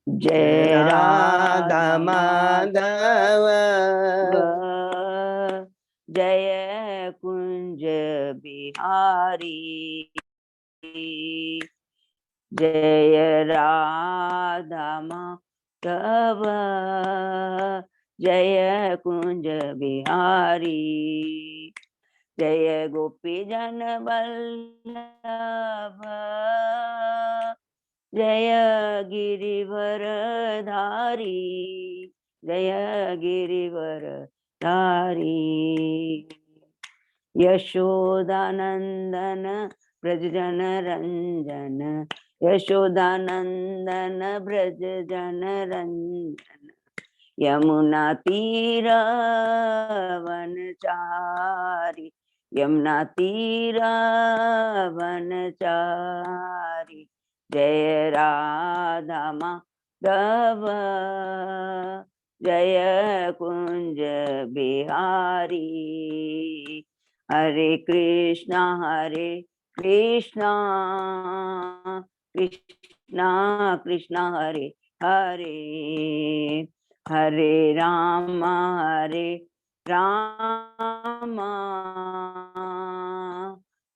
जय राधा माधव, जय कुंज बिहारी, जय राधा माधव, जय कुंज बिहारी, जय गोपी जन वल्लभ, जय गिरिवर धारी, जय गिरिवर धारी, यशोदानंदन ब्रज जन रंजन, यशोदानंदन ब्रज जन रंजन, यमुना तीर वनचारी, यमुना तीर वनचारी, जय राधा माधव, जय कुंज बिहारी, हरे कृष्णा कृष्णा कृष्णा हरे हरे, हरे राम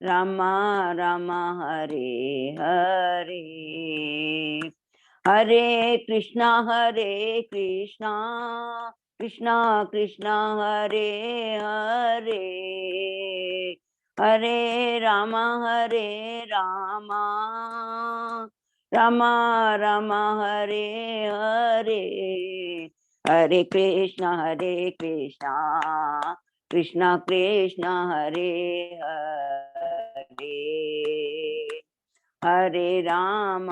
राम राम हरे हरे, हरे कृष्णा कृष्णा कृष्णा हरे हरे, हरे राम राम राम हरे हरे, हरे कृष्णा कृष्णा कृष्णा हरे हरे, हरे राम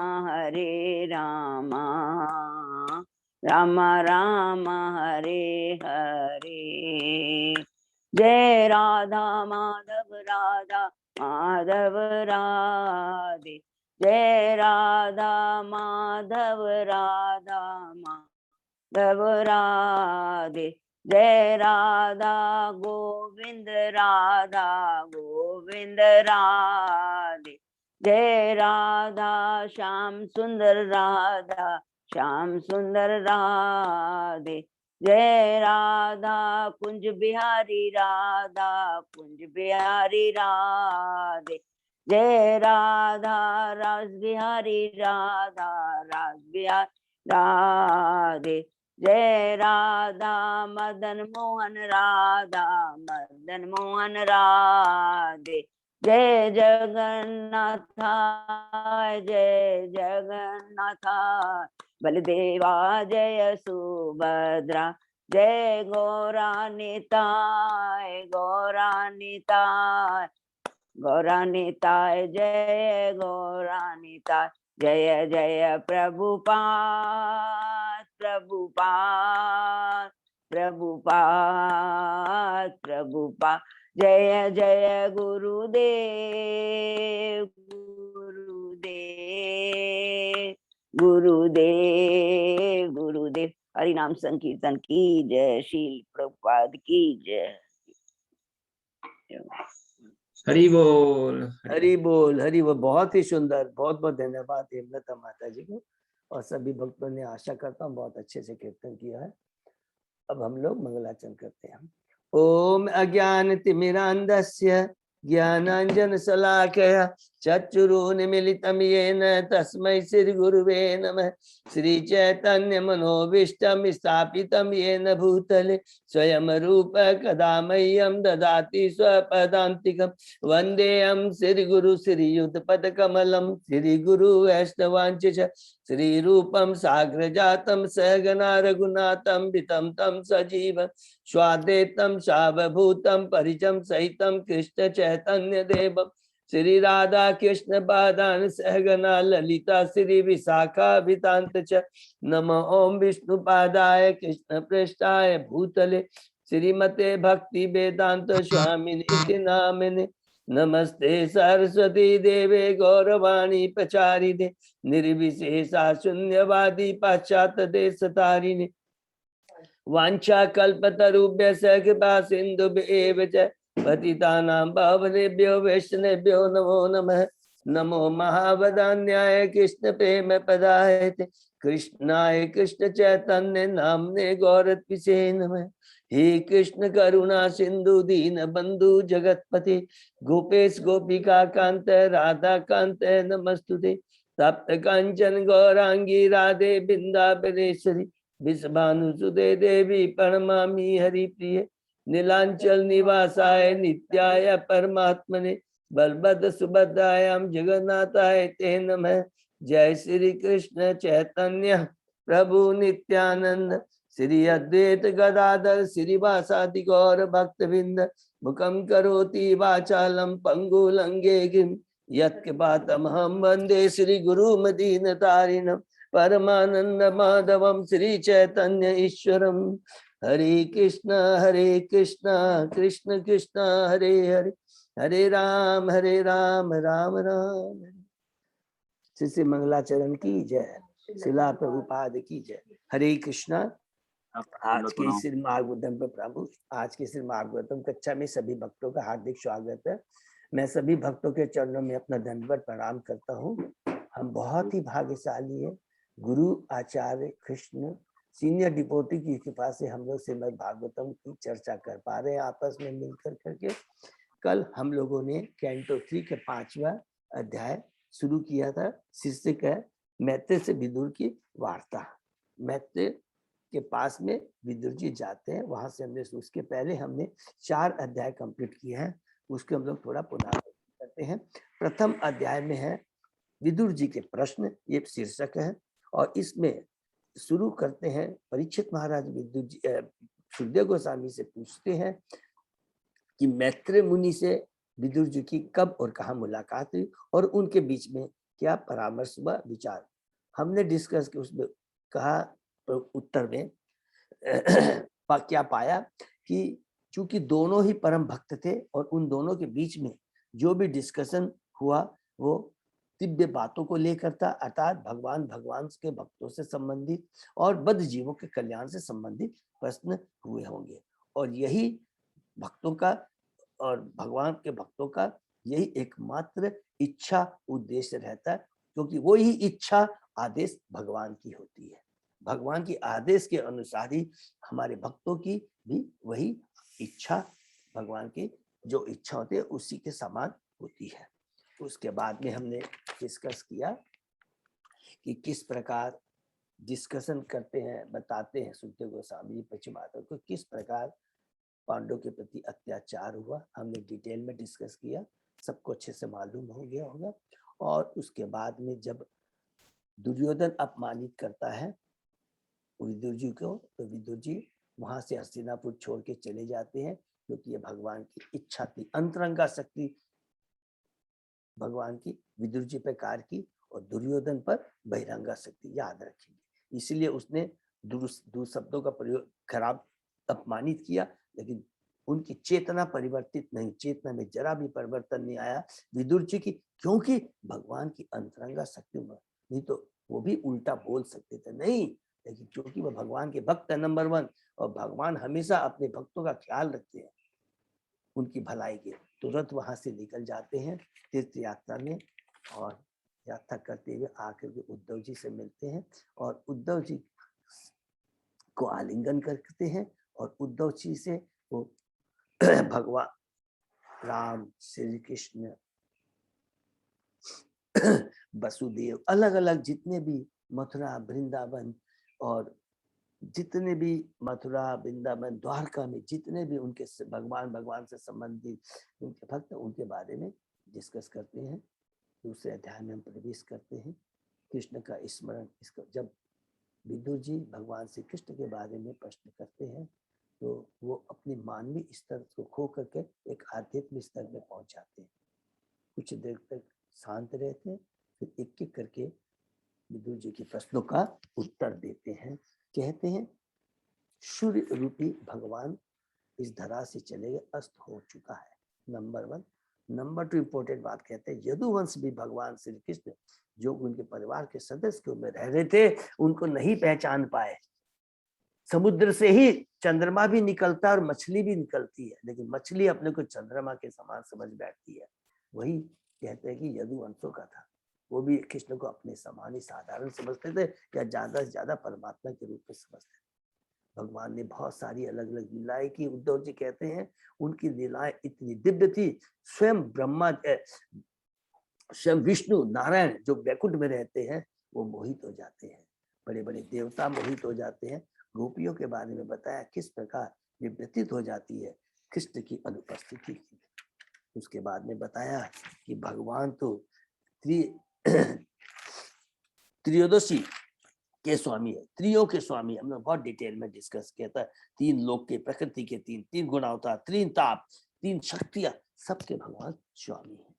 राम राम हरे हरे, जय राधा माधव राधे, जय राधा माधव राधे, जय राधा गोविंद राधे, जय राधा श्याम सुंदर राधे, जय राधा कुंज बिहारी राधे, जय राधा रास बिहारी राधे, जय राधा मदन मोहन राधे, जय जगन्नाथ बलदेवा, जय सुभद्रा, जय गौरानिताय जय गौरानिताय, जय जय प्रभुपाद, जय जय गुरुदेव, हरि नाम संकीर्तन की जय, शील प्रभुपाद की जय। हरि बोल हरि बोल हरि बोल। बहुत ही सुंदर, बहुत बहुत धन्यवाद हेमलता माता जी को और सभी भक्तों ने। आशा करता हूँ बहुत अच्छे से कीर्तन किया है। अब हम लोग मंगलाचरण करते हैं। ओम अज्ञान तिमिरांधस्य ज्ञानांजन शलाकया चक्षुरुन्मीलितं येन तस्मै श्री गुरुवे नमः। श्री चैतन्य मनोभीष्टं स्थापितं येन भूतले स्वयं रूप कदा मह्यं ददाति स्वपदान्तिकं। वन्देऽहं श्री गुरु श्रीयुतपदकमलं श्री गुरु वैष्णवांच श्री रूपं साग्रजातं सहगना रघुनाथं वितं तं सजीवं स्वाद्वैतं सावभूतं परिजं सहितं कृष्ण चैतन्य देवं। श्री राधा कृष्ण पादान सहगना ललिता श्री विशाखाभितांत च। नमः ओम विष्णुपादाय कृष्ण पृष्ठाय भूतले श्रीमते भक्ति वेदांत स्वामिनिति नामिने। नमस्ते सरस्वती देवे गौरवाणी प्रचारिणे निर्विशेषा शून्यवादी पाश्चात्य देश तारिणे। वांछा कल्पतरुभ्यश्च कृपा सिन्धुभ्येव च पतितानां पावनेभ्यो वैष्णवेभ्यो नमो नमः। नमो महावदान्याय कृष्ण प्रेम पदायते कृष्णाय कृष्ण चैतन्य नामने गौरत्विषे नमः। हे कृष्ण करुणा सिंधु दीन बंधु जगतपते गोपेश गोपिका कांत राधा कांत नमस्तुते। तप्त कांचन गौरांगी राधे बिंदाबनेश्वरी विषभानुसुते देवी प्रणमामि हरिप्रिय। नीलांचल निवासाय नित्याय परमात्मने बलभद्र सुभद्रायाम जगन्नाथाय ते नमः। जय श्री कृष्ण चैतन्य प्रभु नित्यानंद श्री अद्वैत गदाधर श्रीवासादि गौर भक्तवृंद मुखम करोति वाचालम पंगुलंगे गिम यत्कृपातमहं वंदे श्री गुरु मदीन तारिणम परमानंद माधवम श्री चैतन्य ईश्वरम। हरे कृष्ण कृष्ण कृष्ण हरे हरे हरे राम राम राम हरे। श्री मंगलाचरण की जय, शिला प्रभुपाद की जय। हरे कृष्णा। आज के श्री भागवतम पे प्रभु, आज के श्री भागवतम कक्षा में सभी भक्तों का हार्दिक स्वागत है। मैं सभी भक्तों के चरणों में अपना दंडवत प्रणाम करता हूँ। हम बहुत ही भाग्यशाली है, गुरु आचार्य कृष्ण सीनियर डिपोटी की कृपा से हम लोग श्रीमद् भागवतम की चर्चा कर पा रहे हैं आपस में मिलकर करके। कल हम लोगों ने कैंटो 3 के 5वां अध्याय शुरू किया था। शीर्षक है मैत्रेय से विदुर की वार्ता। मैत्रेय के पास में विदुर जी जाते हैं, वहां से हमने उसके पहले हमने 4 अध्याय कंप्लीट किए हैं, उसके हम लोग थोड़ा पुनरावृत्ति करते हैं। प्रथम अध्याय में है विदुर जी के प्रश्न, ये शीर्षक है। और इसमें शुरू करते हैं, परीक्षित महाराज विदुर जी सुखदेव गोस्वामी से पूछते हैं कि मैत्रेय मुनि से विदुर जी की कब और कहाँ मुलाकात हुई और उनके बीच में क्या परामर्श व विचार। हमने डिस्कस किया, उसमें कहा उत्तर में क्या पाया कि चूंकि दोनों ही परम भक्त थे और उन दोनों के बीच में जो भी डिस्कशन हुआ वो दिव्य बातों को लेकर था, अर्थात भगवान के भक्तों से संबंधित और बद्ध जीवों के कल्याण से संबंधित प्रश्न हुए होंगे। और यही भक्तों का और भगवान के भक्तों का यही एकमात्र इच्छा उद्देश्य रहता है, क्योंकि वो ही इच्छा आदेश भगवान की होती है। भगवान की आदेश के अनुसार ही हमारे भक्तों की भी वही इच्छा, भगवान की जो इच्छा होती है उसी के समान होती है। उसके बाद में हमने डिस्कस किया कि किस प्रकार डिस्कशन करते हैं, बताते हैं सुखदेव गोस्वामी पश्चिमाता को किस प्रकार पांडव के प्रति अत्याचार हुआ। हमने डिटेल में डिस्कस किया, सबको अच्छे से मालूम हो गया होगा। और उसके बाद में जब दुर्योधन अपमानित करता है विदुर जी को, तो विदुर जी वहां से हस्तिनापुर छोड़ के चले जाते हैं, क्योंकि ये भगवान की इच्छा थी। अंतरंगा शक्ति भगवान की विदुर जी पर कार्य की और दुर्योधन पर बहिरंगा शक्ति, याद रखेंगे। इसलिए उसने शब्दों का प्रयोग, खराब अपमानित किया, लेकिन उनकी चेतना परिवर्तित नहीं, चेतना में जरा भी परिवर्तन नहीं आया विदुर जी की, क्योंकि भगवान की अंतरंगा शक्ति में, नहीं तो वो भी उल्टा बोल सकते थे, नहीं, लेकिन क्योंकि वो भगवान के भक्त है नंबर 1, और भगवान हमेशा अपने भक्तों का ख्याल रखते हैं, उनकी भलाई के, तुरंत वहां से निकल जाते हैं तीर्थ यात्रा में। और यात्रा करते हुए आकर के उद्धव जी से मिलते हैं और उद्धव जी को आलिंगन करते हैं और उद्धव जी से वो भगवान राम, श्री कृष्ण, वसुदेव, अलग अलग जितने भी मथुरा वृंदावन और जितने भी मथुरा वृंदावन द्वारका में जितने भी उनके भगवान से संबंधित उनके भक्त, उनके बारे में डिस्कस करते हैं। दूसरे अध्याय में हम प्रवेश करते हैं, कृष्ण का स्मरण। इसका जब विदुर जी भगवान श्री कृष्ण के बारे में प्रश्न करते हैं, तो वो अपने मानवीय स्तर को खो करके एक आध्यात्मिक स्तर में पहुंच जाते हैं। कुछ देर तक शांत रहते हैं, फिर एक एक करके विदुर जी के प्रश्नों का उत्तर देते हैं। कहते हैं सूर्य रूपी भगवान इस धरा से चले गए, अस्त हो चुका है, नंबर 1। नंबर 2 इंपॉर्टेंट बात कहते हैं, यदुवंश भी भगवान श्री कृष्ण जो उनके परिवार के सदस्य के में रह रहे थे, उनको नहीं पहचान पाए। समुद्र से ही चंद्रमा भी निकलता है और मछली भी निकलती है, लेकिन मछली अपने को चंद्रमा के समान समझ बैठती है। वही कहते हैं कि यदुवंशों का था, वो भी कृष्ण को अपने समान ही साधारण समझते थे या ज्यादा से ज्यादा परमात्मा के रूप में समझते थे। भगवान ने बहुत सारी अलग अलग लीलाएं की। उद्धव जी कहते हैं उनकी लीलाएं इतनी दिव्य थी, स्वयं ब्रह्मा स्वयं विष्णु नारायण जो बैकुंठ में रहते हैं वो मोहित हो जाते हैं, बड़े बड़े देवता मोहित हो जाते हैं। गोपियों के बारे में बताया किस प्रकार ये व्यतीत हो जाती है कृष्ण की अनुपस्थिति की। उसके बाद में बताया कि भगवान तो त्रयोदशी के स्वामी है, त्रियों के स्वामी। हमने बहुत डिटेल में डिस्कस किया था। तीन लोक के, प्रकृति के तीन गुण होता, तीन ताप, तीन शक्तियां, सबके भगवान स्वामी है।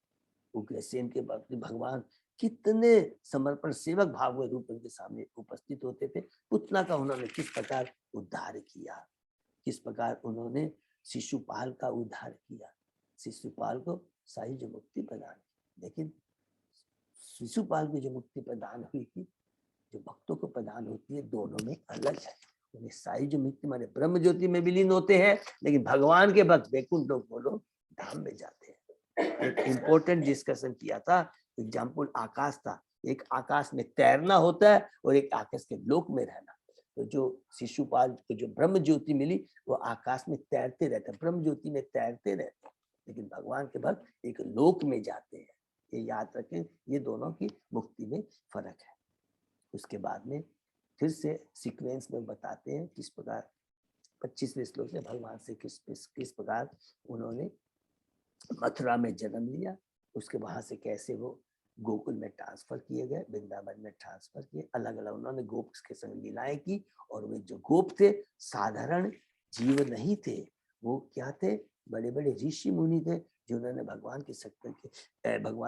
उग्रसेन के भगवान कितने समर्पण सेवक भाव रूप उनके सामने उपस्थित होते थे। पुतना का उन्होंने किस प्रकार उद्धार किया, किस प्रकार उन्होंने शिशुपाल का उद्धार किया, शिशुपाल को साहिज मुक्ति प्रदान की। लेकिन शिशुपाल की जो मुक्ति प्रदान हुई थी, जो भक्तों को प्रदान होती है, दोनों में अलग है। उन्हें साहिज मुक्ति माने ब्रह्म ज्योति में विलीन होते हैं, लेकिन भगवान के भक्त वैकुंठ लोक धाम में जाते हैं। एक इंपॉर्टेंट डिस्कशन किया था, एग्जाम्पल आकाश था। एक आकाश में तैरना होता है और एक आकाश के लोक में रहना। तो जो शिशुपाल को जो ब्रह्म ज्योति मिली वो आकाश में तैरते रहते, ब्रह्म ज्योति में तैरते रहते, लेकिन भगवान के भक्त एक लोक में जाते हैं। ये याद रखें, ये दोनों की मुक्ति में फर्क है। उसके बाद में फिर से सीक्वेंस में बताते हैं किस प्रकार 25वें श्लोक में भगवान से किस प्रकार उन्होंने मथुरा में जन्म लिया, उसके वहां से कैसे वो गोकुल में ट्रांसफर किए गए, वृंदावन में ट्रांसफर किए, अलग अलग उन्होंने गोप के संग लीलाएं की। और वे जो गोप थे साधारण जीव नहीं थे, वो क्या थे, बड़े बड़े ऋषि मुनि थे जिन्होंने भगवान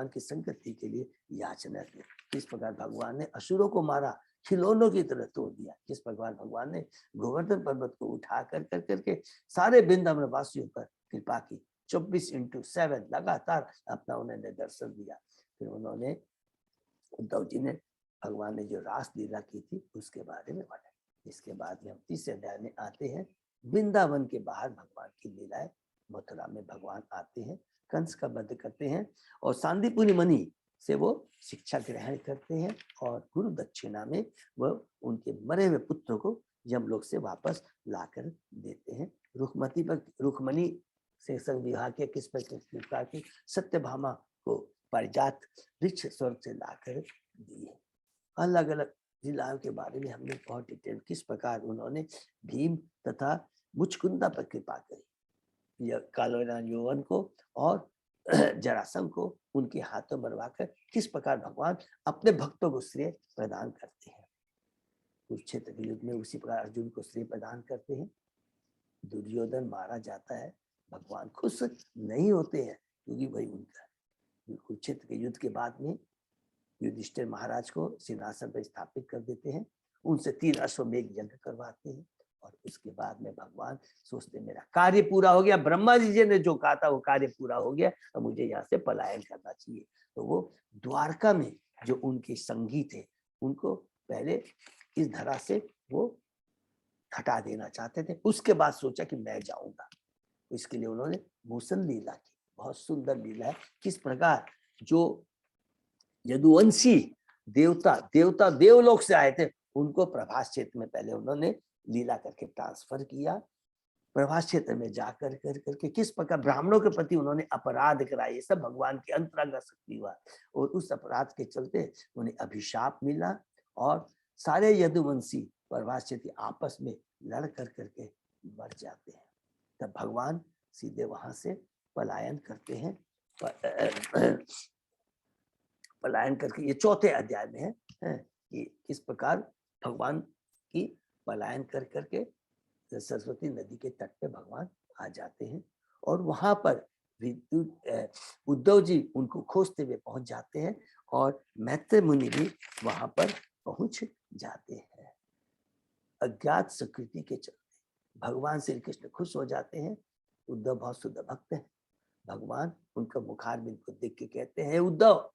की संगति के लिए याचना की। किस प्रकार भगवान ने असुरों को मारा, खिलौनों की तरह तोड़ दिया। किस प्रकार भगवान ने गोवर्धन पर्वत को उठा करके सारे वृंदावन वासियों पर कृपा की। 24/7 लगातार अपना उन्होंने दर्शन दिया। फिर उन्होंने उद्धव जी ने भगवान ने जो रास लीला की थी उसके बारे में बताया। इसके बाद में हम तीसरे अध्याय में आते हैं। वृंदावन के बाहर भगवान की लीलाएं, मथुरा में भगवान आते हैं, कंस का वध करते हैं और सांदीपुनि मुनि से वो शिक्षा ग्रहण करते हैं और गुरु दक्षिणा में वो उनके मरे हुए पुत्र को यमलोक से वापस लाकर देते हैं। रुक्मणी से संग विवाह के किस प्रकार की सत्यभामा को परिजात वृक्ष स्वर्ग से लाकर दिए। अलग अलग जिलाओं के बारे में हमने बहुत डिटेल, किस प्रकार उन्होंने भीम तथा मुचकुंदा पर कृपा करी, कालरान यौवन को और जरासंध को उनके हाथों मरवाकर किस प्रकार भगवान अपने भक्तों को श्रेय प्रदान करते हैं। कुरुक्षेत्र के युद्ध में उसी प्रकार अर्जुन को श्रेय प्रदान करते हैं। दुर्योधन मारा जाता है, भगवान खुश नहीं होते हैं क्योंकि वही उनका। कुरुक्षेत्र के युद्ध के बाद में युधिष्ठिर महाराज को सिंहासन पर स्थापित कर देते हैं, उनसे 3 अश्वमेघ यज्ञ करवाते हैं और उसके बाद में भगवान सोचते मेरा कार्य पूरा हो गया, ब्रह्मा जी ने जो कहा था वो कार्य पूरा हो गया, अब मुझे यहाँ से पलायन करना चाहिए। तो वो द्वारका में जो उनके संगी थे उनको पहले इस धरा से वो हटा देना चाहते थे। उसके बाद सोचा कि मैं जाऊंगा, इसके लिए उन्होंने भूषण लीला की। बहुत सुंदर लीला है, किस प्रकार जो यदुवंशी देवता देवलोक से आए थे उनको प्रभास क्षेत्र में पहले उन्होंने लीला करके ट्रांसफर किया। प्रभास क्षेत्र में जाकर करके किस प्रकार ब्राह्मणों के प्रति उन्होंने अपराध कराए, ये सब भगवान की अंतरंग शक्ति हुआ और उस अपराध के चलते उन्हें अभिशाप मिला और सारे यदुवंशी प्रभास क्षेत्र आपस में लड़ करके मर जाते हैं। तब भगवान सीधे वहां से पलायन करते हैं। पलायन करके ये 4थे अध्याय में है कि किस प्रकार भगवान की पलायन करके सरस्वती नदी के तट पे भगवान आ जाते हैं और वहां पर उद्धव जी उनको खोजते हुए पहुंच जाते हैं और मैत्रेय मुनि भी वहां पर पहुंच जाते हैं। अज्ञात संस्कृति के चलते भगवान श्री कृष्ण खुश हो जाते हैं। उद्धव बहुत शुद्ध भक्त है, भगवान उनका मुखारबिंद को देख के कहते हैं, उद्धव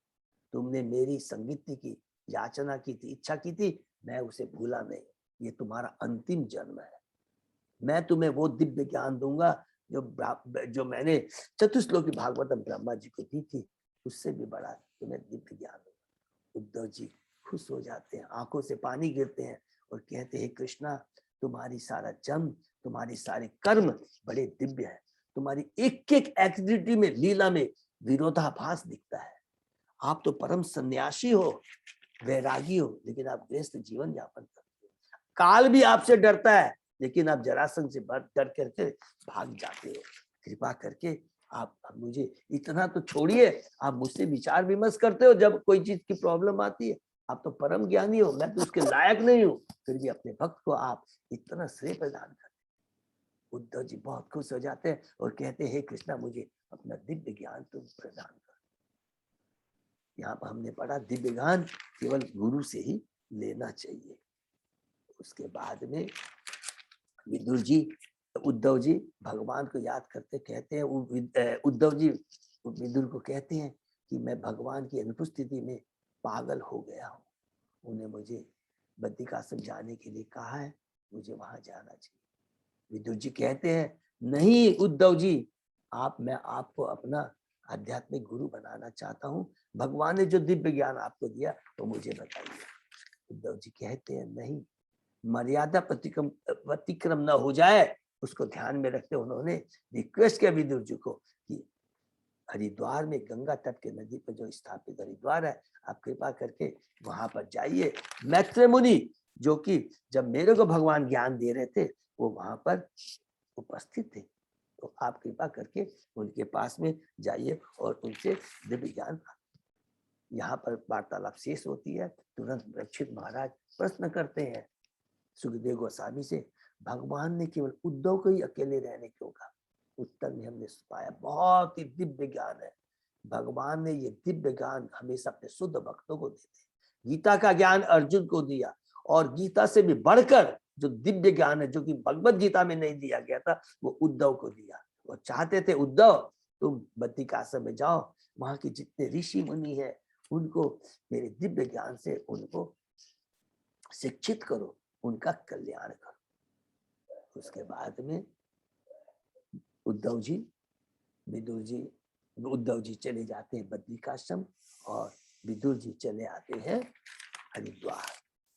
तुमने मेरी संगति की याचना की थी, इच्छा की थी, मैं उसे भूला नहीं, ये तुम्हारा अंतिम जन्म है। मैं तुम्हें वो दिव्य ज्ञान दूंगा जो मैंने चतुश्लोकी भागवतम ब्रह्मा जी को दी थी। उससे भी बड़ा तुम्हें दिव्य ज्ञान होगा। उद्धव जी खुश हो जाते हैं, आंखों से पानी गिरते हैं और कहते हैं कृष्णा, तुम्हारी सारा जन्म, तुम्हारी सारे कर्म बड़े दिव्य है। तुम्हारी एक एक एक्टिविटी में, लीला में विरोधाभास दिखता है। आप तो परम सन्यासी हो, वैरागी हो, लेकिन आप गृहस्थ जीवन यापन करते हो। काल भी आपसे डरता है, लेकिन आप जरासंध से डर करके भाग जाते हो। कृपा करके आप मुझे इतना तो छोड़िए, आप मुझसे विचार विमर्श करते हो जब कोई चीज की प्रॉब्लम आती है। आप तो परम ज्ञानी हो, मैं तो उसके लायक नहीं हूँ, फिर भी अपने भक्त को आप इतना श्रेय प्रदान करते। उद्धव जी बहुत खुश हो जाते हैं और कहते हैं, हे कृष्णा, मुझे अपना दिव्य ज्ञान तुम प्रदान कर। यहाँ पर हमने पढ़ा दिव्य ज्ञान केवल गुरु से ही लेना चाहिए। उसके बाद में विदुर जी, उद्धव जी भगवान को याद करते कहते हैं, उद्धव जी विदुर को कहते हैं कि मैं भगवान की अनुपस्थिति में पागल हो गया हूँ। उन्हें मुझे बद्रिकाश्रम जाने के लिए कहा है, मुझे वहां जाना चाहिए। विदुर जी कहते हैं, नहीं उद्धव जी, मैं आपको अपना आध्यात्मिक गुरु बनाना चाहता हूँ। भगवान ने जो दिव्य ज्ञान आपको दिया तो मुझे बताइए। उद्धव जी कहते हैं, नहीं, मर्यादा प्रतिक्रम न हो जाए, उसको ध्यान में रखते उन्होंने रिक्वेस्ट किया विदुर जी को कि हरिद्वार में गंगा तट के नदी पर जो स्थापित हरिद्वार है, आप कृपा करके वहां पर जाइए। मैत्रेय मुनि, जो कि जब मेरे को भगवान ज्ञान दे रहे थे, वो वहां पर उपस्थित थे, तो आप कृपा करके उनके पास में जाइए और उनसे दिव्य ज्ञान। यहाँ पर वार्तालाप शेष होती है। तुरंत परीक्षित महाराज प्रश्न करते हैं सुखदेव गोस्वामी से, भगवान ने केवल उद्धव को ही अकेले रहने क्यों कहा? उत्तर में हमने पाया, बहुत ही दिव्य ज्ञान है। भगवान ने ये दिव्य ज्ञान हमेशा अपने शुद्ध भक्तों को देते। गीता का ज्ञान अर्जुन को दिया, और गीता से भी बढ़कर जो दिव्य ज्ञान है, जो कि भगवत गीता में नहीं दिया गया था, वो उद्धव को दिया। वो चाहते थे, उद्धव तुम बद्रिकाश्रम में जाओ, वहां के जितने ऋषि मुनि है उनको मेरे दिव्य ज्ञान से उनको शिक्षित करो, उनका कल्याण करो। उसके बाद में उद्धव जी चले जाते हैं बद्रिकाश्रम, और विदुर जी चले आते हैं हरिद्वार।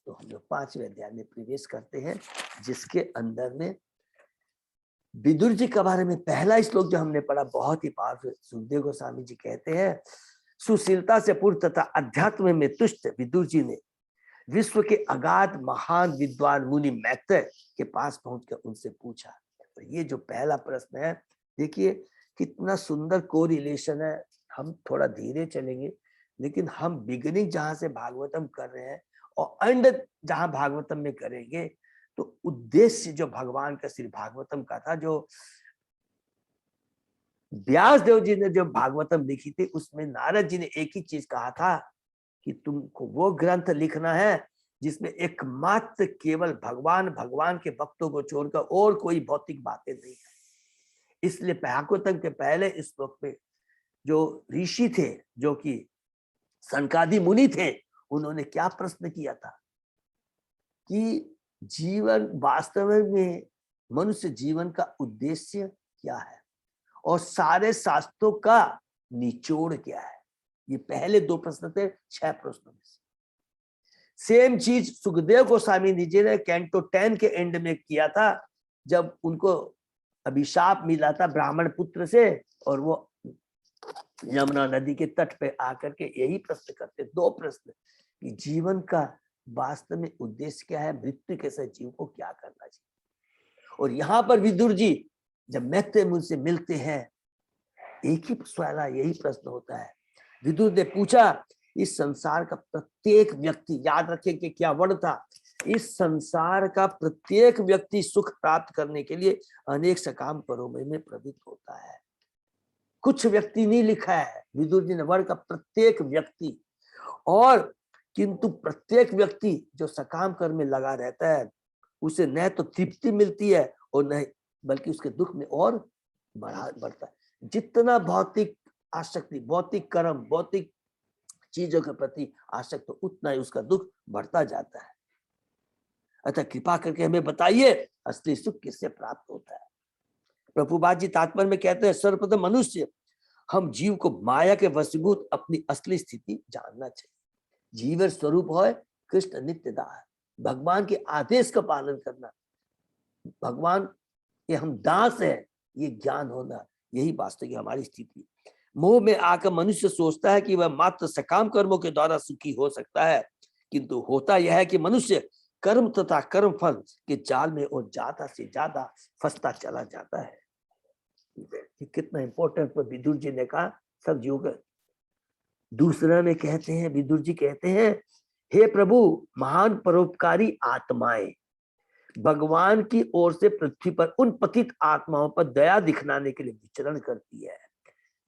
तो हम लोग 5वें अध्याय में प्रवेश करते हैं, जिसके अंदर में विदुर जी के बारे में पहला श्लोक जो हमने पढ़ा बहुत ही पावरफुल। सुखदेव गोस्वामी जी कहते हैं, सुशीलता से पूर्ण तथा अध्यात्म में तुष्ट विदुर जी ने विश्व के अगाध महान विद्वान मुनि मैत्रेय के पास पहुंचकर उनसे पूछा। तो ये जो पहला प्रश्न है, देखिए कितना सुंदर कोरिलेशन है। हम थोड़ा धीरे चलेंगे, लेकिन हम बिगिनिंग जहां से भागवतम कर रहे हैं और एंड जहां भागवतम में करेंगे, तो उद्देश्य जो भगवान का श्री भागवतम का था, जो व्यास देव जी ने जो भागवतम लिखी थी, उसमें नारद जी ने एक ही चीज कहा था कि तुमको वो ग्रंथ लिखना है जिसमें एकमात्र केवल भगवान के भक्तों को छोड़कर और कोई भौतिक बातें नहीं है। इसलिए भागवतम के पहले इस श्लोक में जो ऋषि थे, जो कि सनकादि मुनि थे, उन्होंने क्या प्रश्न किया था कि जीवन वास्तव में मनुष्य जीवन का उद्देश्य क्या है और सारे शास्त्रों का निचोड़ क्या है। ये पहले 2 प्रश्न थे 6 प्रश्नों में से। सेम चीज सुखदेव गोस्वामी जी ने कैंटो 10 के एंड में किया था, जब उनको अभिशाप मिला था ब्राह्मण पुत्र से, और वो यमुना नदी के तट पे आकर के यही प्रश्न करते, 2 प्रश्न कि जीवन का वास्तव में उद्देश्य क्या है, मृत्यु के साथ जीव को क्या करना चाहिए। और यहाँ पर विदुर जी जब मैत्रेय मुनि से मिलते हैं, एक ही सवाल यही प्रश्न होता है। विदुर ने पूछा, इस संसार का प्रत्येक व्यक्ति, याद रखें कि क्या वर्ड था, इस संसार का प्रत्येक व्यक्ति सुख प्राप्त करने के लिए अनेक सकाम कर्मों में प्रवृत्त होता है। कुछ व्यक्ति नहीं लिखा है, विदुर जी ने वर्ड का प्रत्येक व्यक्ति। और किंतु प्रत्येक व्यक्ति जो सकाम कर्म में लगा रहता है, उसे न तो तृप्ति मिलती है और न बल्कि उसके दुख में और बढ़ता है। जितना भौतिक आसक्ति, भौतिक कर्म, भौतिक चीजों के प्रति आसक्त, तो उतना ही उसका दुख बढ़ता जाता है। अतः कृपा करके हमें बताइए, असली सुख किससे प्राप्त होता है। प्रभुपाद जी तात्पर्य में कहते हैं, सर्वप्रथम मनुष्य हम जीव को माया के वशीभूत अपनी असली स्थिति जानना चाहिए। जीवन स्वरूप है कृष्ण नित्य दास, भगवान के आदेश का पालन करना, भगवान के हम दास है, ये ज्ञान होना, यही वास्तविक हमारी स्थिति। मोह में आकर मनुष्य सोचता है कि वह मात्र सकाम कर्मों के द्वारा सुखी हो सकता है, किंतु होता यह है कि मनुष्य कर्म तथा कर्म फल के जाल में और ज्यादा से ज्यादा फंसता चला जाता है। कितना इंपॉर्टेंट विदुर जी ने कहा सब योग। दूसरा में कहते हैं, विदुर जी कहते हैं, हे प्रभु, महान परोपकारी आत्माएं भगवान की ओर से पृथ्वी पर उन पतित आत्माओं पर दया दिखलाने के लिए विचरण करती है।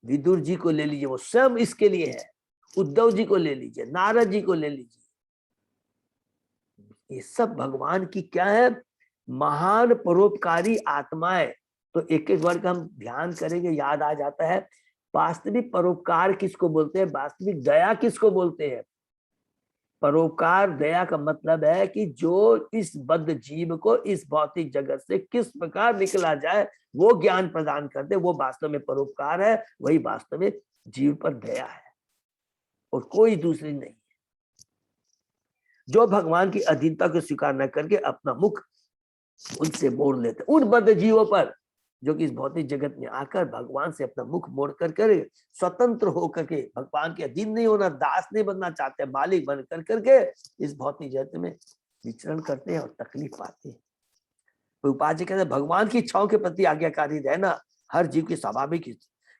विदुर जी को ले लीजिए, वो स्वयं इसके लिए है। उद्धव जी को ले लीजिए, नारद जी को ले लीजिए, ये सब भगवान की क्या है, महान परोपकारी आत्माएं। तो एक एक वर्ग हम ध्यान करेंगे, याद आ जाता है। वास्तविक परोपकार किसको बोलते हैं, वास्तविक दया किसको बोलते हैं। परोपकार दया का मतलब है कि जो इस बद्ध जीव को इस भौतिक जगत से किस प्रकार निकला जाए वो ज्ञान प्रदान करते, वो वास्तव में परोपकार है, वही वास्तव में जीव पर दया है और कोई दूसरी नहीं। जो भगवान की अधीनता को स्वीकार न करके अपना मुख उनसे मोड़ लेते, उन बद्ध जीवों पर जो कि इस भौतिक जगत में आकर भगवान से अपना मुख मोड़ कर स्वतंत्र होकर के भगवान के अधीन नहीं होना, दास नहीं बनना चाहते, मालिक बन करके इस भौतिक जगत में विचरण करते हैं और तकलीफ पाते हैं। प्रभुपाद जी कहते हैं भगवान की इच्छाओं के प्रति आज्ञाकारी रहना हर जीव की स्वाभाविक,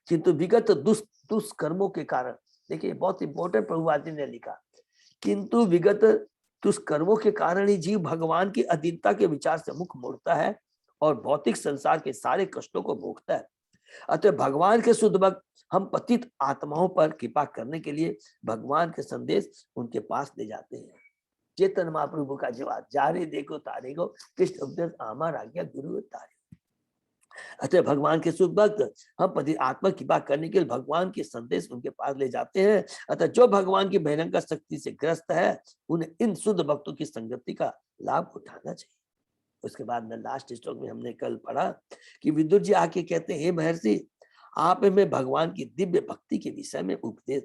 किंतु विगत दुष्कर्मों के कारण, देखिए बहुत इंपॉर्टेंट प्रभुपाद जी ने लिखा, किंतु विगत दुष्कर्मों के कारण ही जीव भगवान की अधीनता के विचार से मुख मोड़ता है और भौतिक संसार के सारे कष्टों को भोगता है। अतः भगवान के शुद्ध भक्त हम पतित आत्माओं पर कृपा करने के लिए भगवान के संदेश उनके पास ले जाते हैं। चेतन महाप्रभु का जवाब, जारे देखो तारे को कृष्ण उपदेश आमार आज्ञा गुरु तारे। अतः भगवान के शुद्ध भक्त हम पति आत्मा की बात करने के लिए भगवान के संदेश उनके पास ले जाते हैं। अतः जो भगवान की भयंकर शक्ति से ग्रस्त है उन्हें इन शुद्ध भक्तों की संगति का लाभ उठाना चाहिए। उसके बाद में लास्ट श्लोक में हमने कल पढ़ा कि विदुर जी आके कहते हैं, हे महर्षि, आप में भगवान की दिव्य भक्ति के विषय में उपदेश,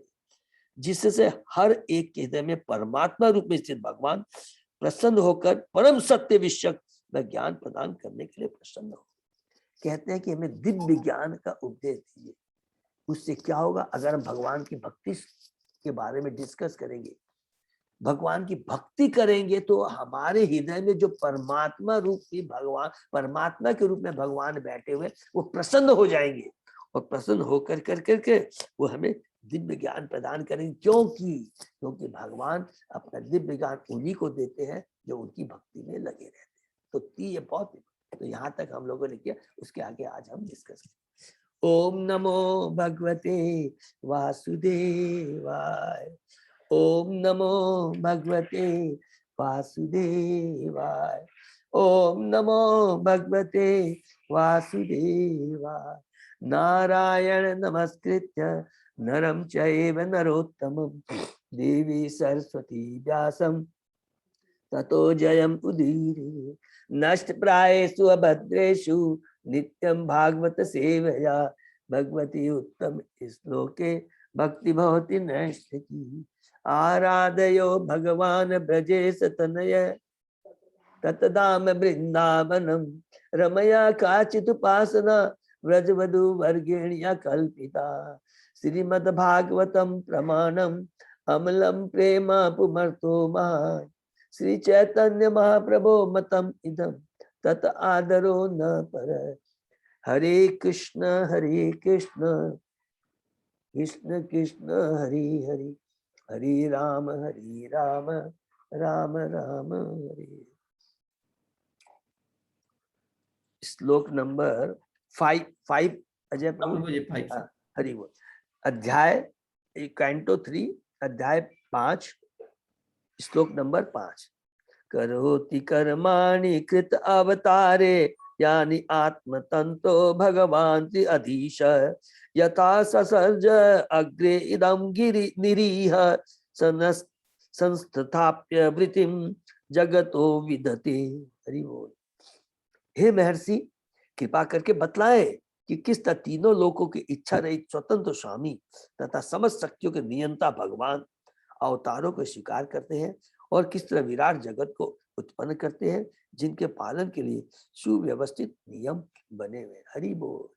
जिससे हर एक के हृदय में परमात्मा रूप में स्थित भगवान प्रसन्न होकर परम सत्य विषयक व ज्ञान प्रदान करने के लिए प्रसन्न हो। कहते हैं कि हमें दिव्य ज्ञान का उपदेश दीजिए। उससे क्या होगा, अगर हम भगवान की भक्ति के बारे में डिस्कस करेंगे, भगवान की भक्ति करेंगे, तो हमारे हृदय में जो परमात्मा रूप की भगवान, परमात्मा के रूप में भगवान बैठे हुए, वो प्रसन्न हो जाएंगे और प्रसन्न होकर करके वो हमें दिव्य ज्ञान प्रदान करेंगे। क्योंकि भगवान अपना दिव्य ज्ञान उन्हीं को देते हैं जो उनकी भक्ति में लगे रहते हैं। तो ये बहुत, तो यहाँ तक हम लोगों ने किया, उसके आगे आज हम डिस्कस करें। ओम नमो भगवते वासुदेवाय, ओम नमो भगवते वासुदेवाय, ओम नमो भगवते वासुदेवाय। नारायण नमस्कृत्य नरं चैव नरोत्तमं देवी सरस्वती व्यासं ततो जयम् उदीरये। नष्ट प्रायेषु अभद्रेषु नित्यं भागवत सेवया, भगवती उत्तम श्लोके भक्ति भवति नैष्ठिकी। आराधयो भगवान ब्रजेश तनय ततदाम वृंदावनम, रमया काचित् उपासना व्रजवधु वर्गेण्या कल्पिता। श्रीमद्भागवतम प्रमाणम अमलम प्रेम पुमर्तो महा, श्री चैतन्य महाप्रभो मतम इदम तत आदरो न पर। हरे कृष्ण कृष्ण कृष्ण हरे हरे, हरे राम राम राम हरे। श्लोक नंबर 5 अजय प्रभु जी, 5 हरि बोल। अध्याय कैंटो 3 अध्याय 5 श्लोक नंबर 5। करोति कर्माणि कृत अवतारे यानि आत्मतंतो भगवान अधीश, यथा ससर्ज अग्रे इदं गिरि निरीह संस्थाप्य वृत्तिम जगतो विदते। हरि बोल। हे महर्षि, कृपा करके बतलाए कि किस तरह तीनों लोकों की इच्छा रहित स्वतंत्र स्वामी तथा समस्त शक्तियों के नियंता भगवान अवतारों को स्वीकार करते हैं और किस तरह विराट जगत को उत्पन्न करते हैं, जिनके पालन के लिए सुव्यवस्थित नियम बने हुए। हरि बोल।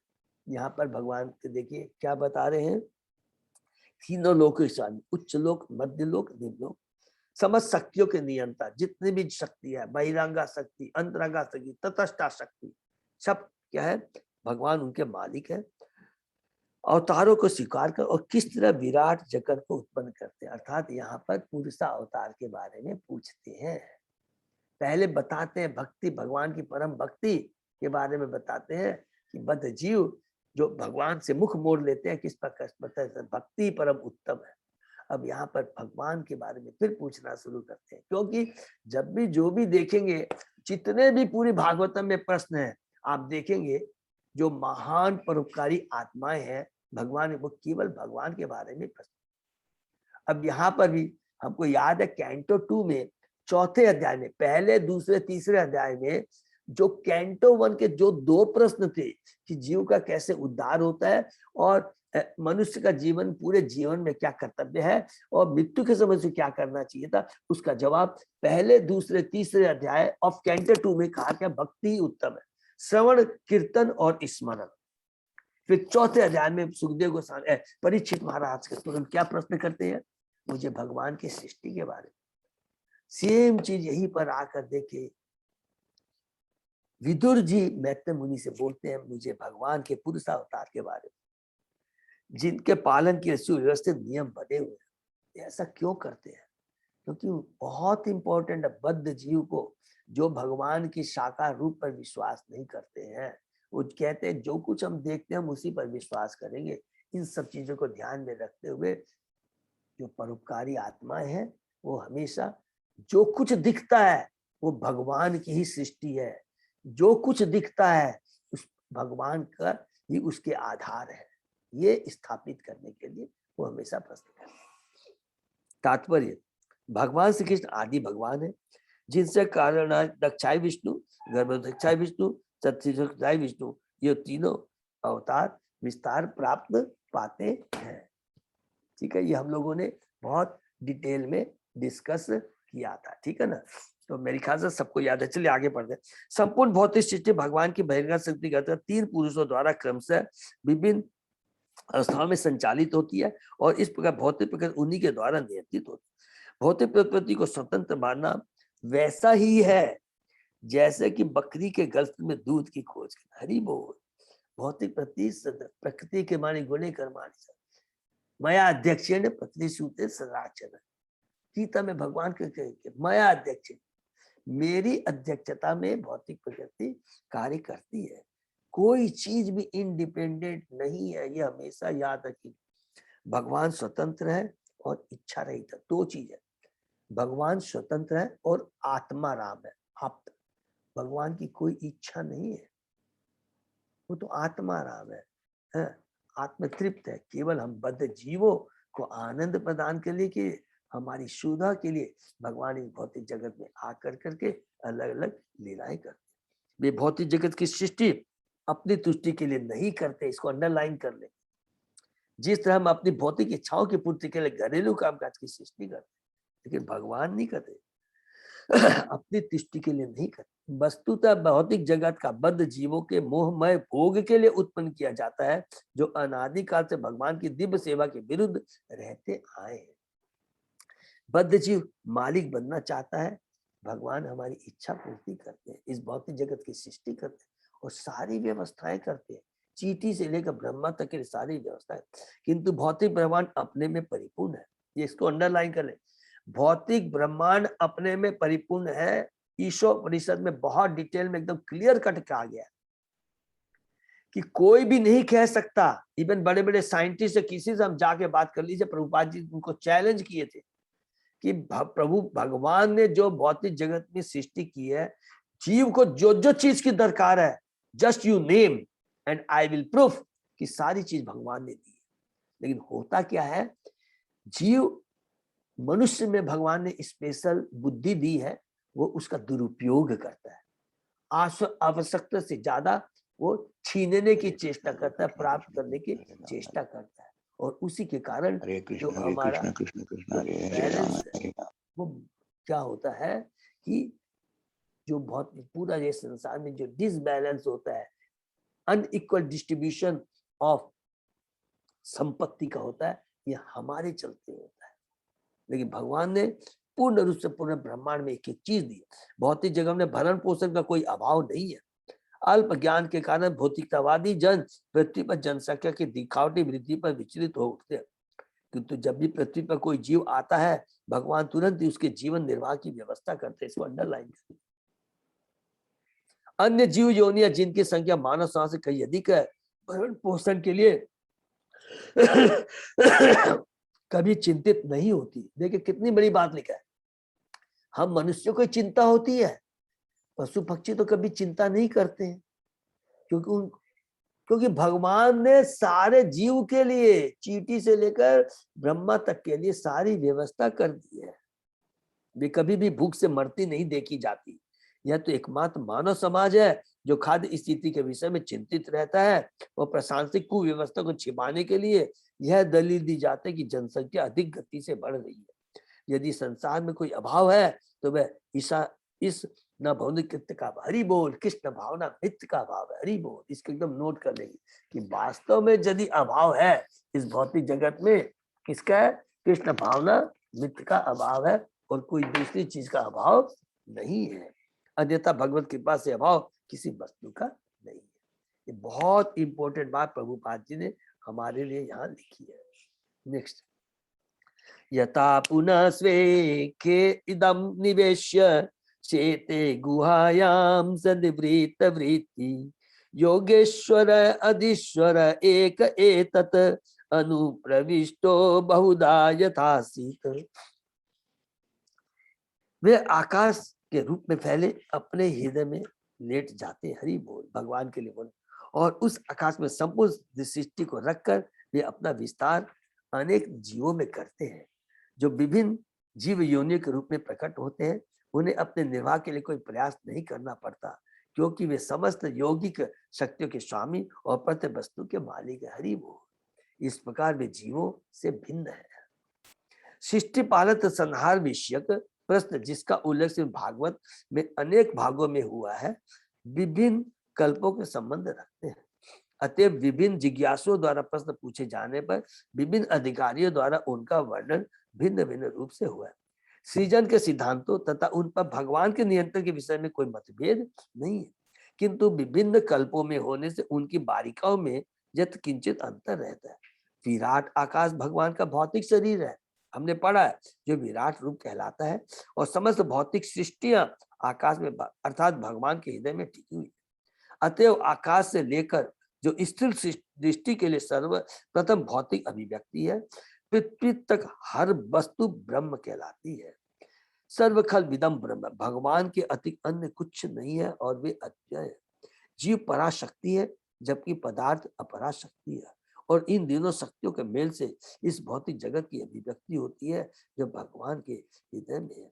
यहाँ पर भगवान देखिए क्या बता रहे हैं, तीनों लोक के स्वामी, उच्च लोक, मध्य लोक, निम्न लोक, समस्त शक्तियों के नियंता, जितनी भी शक्ति है, बहिरंगा शक्ति, अंतरंगा शक्ति, तटस्था शक्ति, सब क्या है, भगवान उनके मालिक है। अवतारों को स्वीकार कर और किस तरह विराट जगत को उत्पन्न करते हैं, अर्थात यहाँ पर पुरुषा अवतार के बारे में पूछते हैं। पहले बताते हैं भक्ति, भगवान की परम भक्ति के बारे में बताते हैं कि बद्ध जीव जो भगवान से मुख मोड़ लेते हैं किस प्रकार भक्ति परम उत्तम है। अब यहाँ पर भगवान के बारे में फिर पूछना शुरू करते हैं, क्योंकि जब भी जो भी देखेंगे, जितने भी पूरी भागवतम में प्रश्न है, आप देखेंगे जो महान परोपकारी आत्माएं हैं भगवान, वो केवल भगवान के बारे में प्रश्न। अब यहाँ पर भी हमको याद है कैंटो 2 में चौथे अध्याय में, पहले दूसरे तीसरे अध्याय में जो कैंटो 1 के जो 2 प्रश्न थे कि जीव का कैसे उद्धार होता है और मनुष्य का जीवन, पूरे जीवन में क्या कर्तव्य है और मृत्यु के समय से क्या करना चाहिए था, उसका जवाब पहले दूसरे तीसरे अध्याय ऑफ कैंटो 2 में कहा क्या, भक्ति उत्तम है, श्रवण कीर्तन और स्मरण। फिर चौथे अध्याय में सुखदेव गोस्वामी परीक्षित महाराज के तुरंत क्या प्रश्न करते हैं, मुझे भगवान की सृष्टि के बारे में। सेम चीज यहीं पर आकर देखे विदुर जी मैत्रेय मुनि से बोलते हैं, मुझे भगवान के पुरुषावतार के बारे में, जिनके पालन के सुव्यवस्थित नियम बने हुए हैं। ऐसा क्यों करते हैं, क्योंकि बहुत इंपॉर्टेंट है बद्ध जीव को, जो भगवान की साकार रूप पर विश्वास नहीं करते हैं। वो कहते हैं जो कुछ हम देखते हैं हम उसी पर विश्वास करेंगे। इन सब चीजों को ध्यान में रखते हुए जो परोपकारी आत्माएं हैं, वो हमेशा जो कुछ दिखता है वो भगवान की ही सृष्टि है, जो कुछ दिखता है उस भगवान का ही उसके आधार है, ये स्थापित करने के लिए वो हमेशा प्रश्न करते हैं। तात्पर्य, भगवान श्री कृष्ण आदि भगवान है, जिनसे कारण दक्षाय विष्णु, गर्भदक्षाय विष्णु, चतुर्दक्षाय विष्णु, ये तीनों अवतार विस्तार प्राप्त पाते हैं। ठीक है, ये हम लोगों ने बहुत डिटेल में डिस्कस किया था। ठीक है ना, तो मेरे ख्याल से सबको याद है। चलिए आगे बढ़ते हैं। संपूर्ण भौतिक सृष्टि भगवान की बहिर्गत शक्ति का 3 पुरुषों द्वारा क्रमशः विभिन्न अवस्थाओं में संचालित होती है और इस प्रकार भौतिक प्रकृति उन्हीं के द्वारा नियंत्रित होती है। भौतिक प्रकृति को स्वतंत्र मानना वैसा ही है जैसे कि बकरी के गल्फ में दूध की खोज करना। हरि बोल। भौतिक प्रकृति के माने गुणे कर्माणि मया अध्यक्षेण प्रकृति सूते सदाचरण। गीता में भगवान के मया अध्यक्ष, मेरी अध्यक्षता में भौतिक प्रकृति कार्य करती है, कोई चीज भी इंडिपेंडेंट नहीं है, ये हमेशा याद रखिए। भगवान स्वतंत्र है और इच्छा रहित है, 2 चीज है। भगवान स्वतंत्र है और आत्मा राम है। आप भगवान की कोई इच्छा नहीं है, वो तो आत्मा राम है, आत्म तृप्त है। केवल हम बद्ध जीवों को आनंद प्रदान के लिए, कि हमारी सुविधा के लिए भगवान इस भौतिक जगत में आकर करके अलग अलग लीलाएं करते हैं। वे भौतिक जगत की सृष्टि अपनी तुष्टि के लिए नहीं करते, इसको अंडरलाइन कर ले। जिस तरह हम अपनी भौतिक इच्छाओं की पूर्ति के लिए घरेलू कामकाज की सृष्टि करते, लेकिन भगवान नहीं करते, अपनी तुष्टि के लिए नहीं करते। वस्तुतः भौतिक जगत का बद्ध जीवों के मोहमय भोग के लिए उत्पन्न किया जाता है, जो अनादिकाल से भगवान की दिव्य सेवा के विरुद्ध रहते आए हैं। बद्ध जीव मालिक बनना चाहता है, भगवान हमारी इच्छा पूर्ति करते हैं, इस भौतिक जगत की सृष्टि करते हैं और सारी व्यवस्थाएं करते हैं, चींटी से लेकर ब्रह्मा तक की सारी व्यवस्थाएं। किंतु भौतिक ब्रह्मांड अपने में परिपूर्ण है, ये इसको अंडरलाइन कर ले। भौतिक ब्रह्मांड अपने में परिपूर्ण है। ईशोपनिषद में बहुत डिटेल में एकदम क्लियर कट कहा गया है कि कोई भी नहीं कह सकता, इवन बड़े बड़े साइंटिस्ट से किसी से हम जाके बात कर लीजिए, प्रभुपाद जी उनको चैलेंज किए थे कि प्रभु भगवान ने जो भौतिक जगत में सृष्टि की है, जीव को जो जो चीज की दरकार है, just you name and I will proof, कि सारी चीज भगवान ने दी है। लेकिन होता क्या है, जीव मनुष्य में भगवान ने स्पेशल बुद्धि दी है, वो उसका दुरुपयोग करता है। आवश्यकता से ज्यादा वो छीनने की चेष्टा करता है, प्राप्त करने की चेष्टा करता है। और उसी के कारण जो हमारा कृष्ण कृष्ण हरे हरे राम बैलेंस हरे है राम। वो क्या होता है कि जो बहुत पूरा ये संसार में जो डिसबैलेंस होता है, अनइक्वल डिस्ट्रीब्यूशन ऑफ संपत्ति का होता है, ये हमारे चलते होता है। लेकिन भगवान ने पूर्ण रूप से पूर्ण ब्रह्मांड में एक एक चीज दी। भौतिक जगत में भरण पोषण का कोई अभाव नहीं है। अल्प ज्ञान के कारण भौतिकतावादी जन पृथ्वी पर जनसंख्या की दिखावटी वृद्धि पर विचलित हो उठते हैं, किंतु जब भी पृथ्वी पर कोई जीव आता है, भगवान तुरंत ही उसके जीवन निर्वाह की व्यवस्था करते हैं। इसको अंडरलाइन करें। अन्य जीव योनियां जिनकी संख्या मानव समाज से कहीं अधिक है, भरण पोषण के लिए कभी चिंतित नहीं होती। देखिए कितनी बड़ी बात लिखा है। हम मनुष्यों को चिंता होती है, पशु पक्षी तो कभी चिंता नहीं करते हैं, क्योंकि भगवान ने सारे जीव के लिए, चींटी से लेकर ब्रह्मा तक के लिए सारी व्यवस्था कर दी है। वे कभी भी भूख से मरती नहीं देखी जाती। यह तो एकमात्र मानव समाज है जो खाद्य स्थिति के विषय में चिंतित रहता है और प्रशासनिक कुव्यवस्था को छिपाने के लिए यह दलील दी जाती है कि जनसंख्या अधिक गति से बढ़ रही है। यदि संसार में कोई अभाव है तो वह इस न भौतिक कृत्य का हरि बोल, कृष्ण भावना मित्र का अभाव है। हरि बोल, इसको एकदम नोट कर लेंगे कि वास्तव में यदि अभाव है इस भौतिक जगत में, किसका है? कृष्ण भावना मित्र का अभाव है और कोई दूसरी चीज का अभाव नहीं है। अन्यथा भगवत कृपा से अभाव किसी वस्तु का नहीं है। ये बहुत इंपॉर्टेंट बात प्रभुपाद जी ने हमारे लिए यहाँ लिखी है। नेक्स्ट, यथा पुनः स्वेखे इदं निवेश्य चेते गुहायां सनिवृत्त वृत्ति योगेश्वर अधीश्वर एक एतत् अनुप्रविष्टो बहुधा यथासीत। वे आकाश के रूप में फैले अपने हृदय में लेट जाते। हरि बोल, भगवान के लिए बोल। और उस आकाश में संपूर्ण सृष्टि को रखकर वे अपना विस्तार अनेक जीवों में करते हैं। जो विभिन्न जीव योनियों के रूप में प्रकट होते हैं, उन्हें अपने निर्वाह के लिए कोई प्रयास नहीं करना पड़ता, क्योंकि वे समस्त यौगिक शक्तियों के स्वामी और प्रत्येक वस्तु के मालिक है। हरि बोल। इस प्रकार वे जीवों से भिन्न है। सृष्टि पालक संहार विषयक प्रश्न जिसका उल्लेख भागवत में अनेक भागों में हुआ है, विभिन्न कल्पों के संबंध रखते हैं। अतएव विभिन्न जिज्ञासुओं द्वारा प्रश्न पूछे जाने पर विभिन्न अधिकारियों द्वारा उनका वर्णन भिन्न भिन्न रूप से हुआ है। सृजन के सिद्धांतों तथा उन पर भगवान के नियंत्रण के विषय में कोई मतभेद नहीं है, किंतु विभिन्न कल्पों में होने से उनकी बारीकाओं में यथ किंचित अंतर रहता है। विराट आकाश भगवान का भौतिक शरीर है, हमने पढ़ा है, जो विराट रूप कहलाता है, और समस्त भौतिक सृष्टियां आकाश में अर्थात भगवान के हृदय में टिकी हुई है। अतएव आकाश से लेकर जो स्थिर दृष्टि के लिए सर्वप्रथम भौतिक अभिव्यक्ति है, पृथ्वी तक हर वस्तु ब्रह्म कहलाती है। सर्वखल विदम ब्रह्म, भगवान के अति अन्य कुछ नहीं है और वे अद्वय है। जीव पराशक्ति है जबकि पदार्थ अपराशक्ति है, और इन दोनों शक्तियों के मेल से इस भौतिक जगत की अभिव्यक्ति होती है जो भगवान के हृदय में है।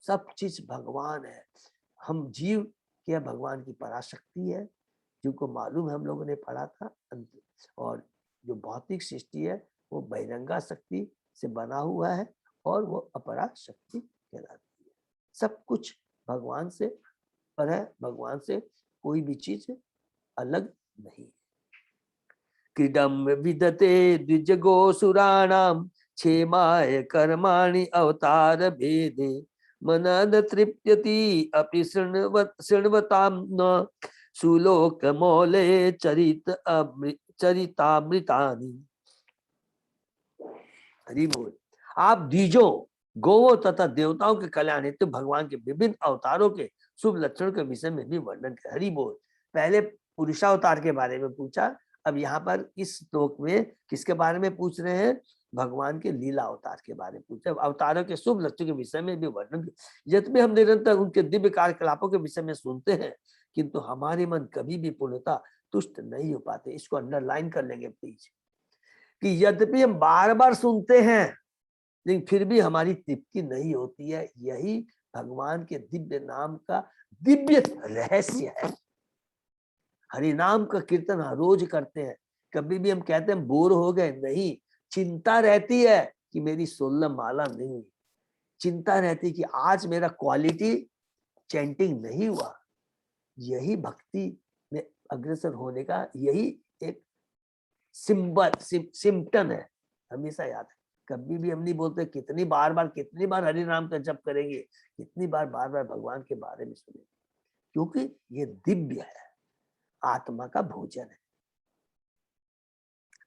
सब चीज भगवान है। हम जीव क्या भगवान की पराशक्ति है, जिनको मालूम है, हम लोगों ने पढ़ा था। और जो भौतिक सृष्टि है वो बहिरंगा शक्ति से बना हुआ है और वो अपरा शक्ति कहलाती है। सब कुछ भगवान से पर है, भगवान से कोई भी चीज अलग नहीं। क्रीडम विदते द्विजगोसुराणाम क्षेमाय कर्माणि अवतार भेदे मनन तृप्यति अपि शृण्वताम न सुलोक मौले चरितामृतानि। हरि बोल। आप द्विजों, गौओं तथा देवताओं के कल्याण हेतु भगवान के विभिन्न अवतारों के शुभ लक्षणों के विषय में भी वर्णन कर। हरि बोल। पहले पुरुषावतार के बारे में पूछा, अब यहाँ पर इस श्लोक में किसके बारे में पूछ रहे हैं? भगवान के लीला अवतार के बारे में पूछे। अवतारों के शुभ लक्षणों के विषय में भी वर्णन। यद्यपि हम निरंतर उनके दिव्य कार्यकलापों के विषय में सुनते हैं, किंतु हमारे मन कभी भी पूर्णतः तुष्ट नहीं हो पाते। इसको अंडरलाइन कर लेंगे प्लीज, कि यद्यपि हम बार बार सुनते हैं लेकिन फिर भी हमारी तृप्ति नहीं होती है। यही भगवान के दिव्य नाम का दिव्य रहस्य है। हरि नाम का कीर्तन रोज करते हैं, कभी भी हम कहते हैं बोर हो गए, नहीं, चिंता रहती है कि मेरी 16 माला नहीं हुई, चिंता रहती कि आज मेरा क्वालिटी चैंटिंग नहीं हुआ। यही भक्ति में अग्रसर होने का यही एक सिंबल सिम्पटम है। हमेशा याद है, कभी भी हम नहीं बोलते कितनी बार हरि नाम का जप करेंगे, कितनी बार भगवान के बारे में सुनेंगे, क्योंकि ये दिव्य है, आत्मा का भोजन है।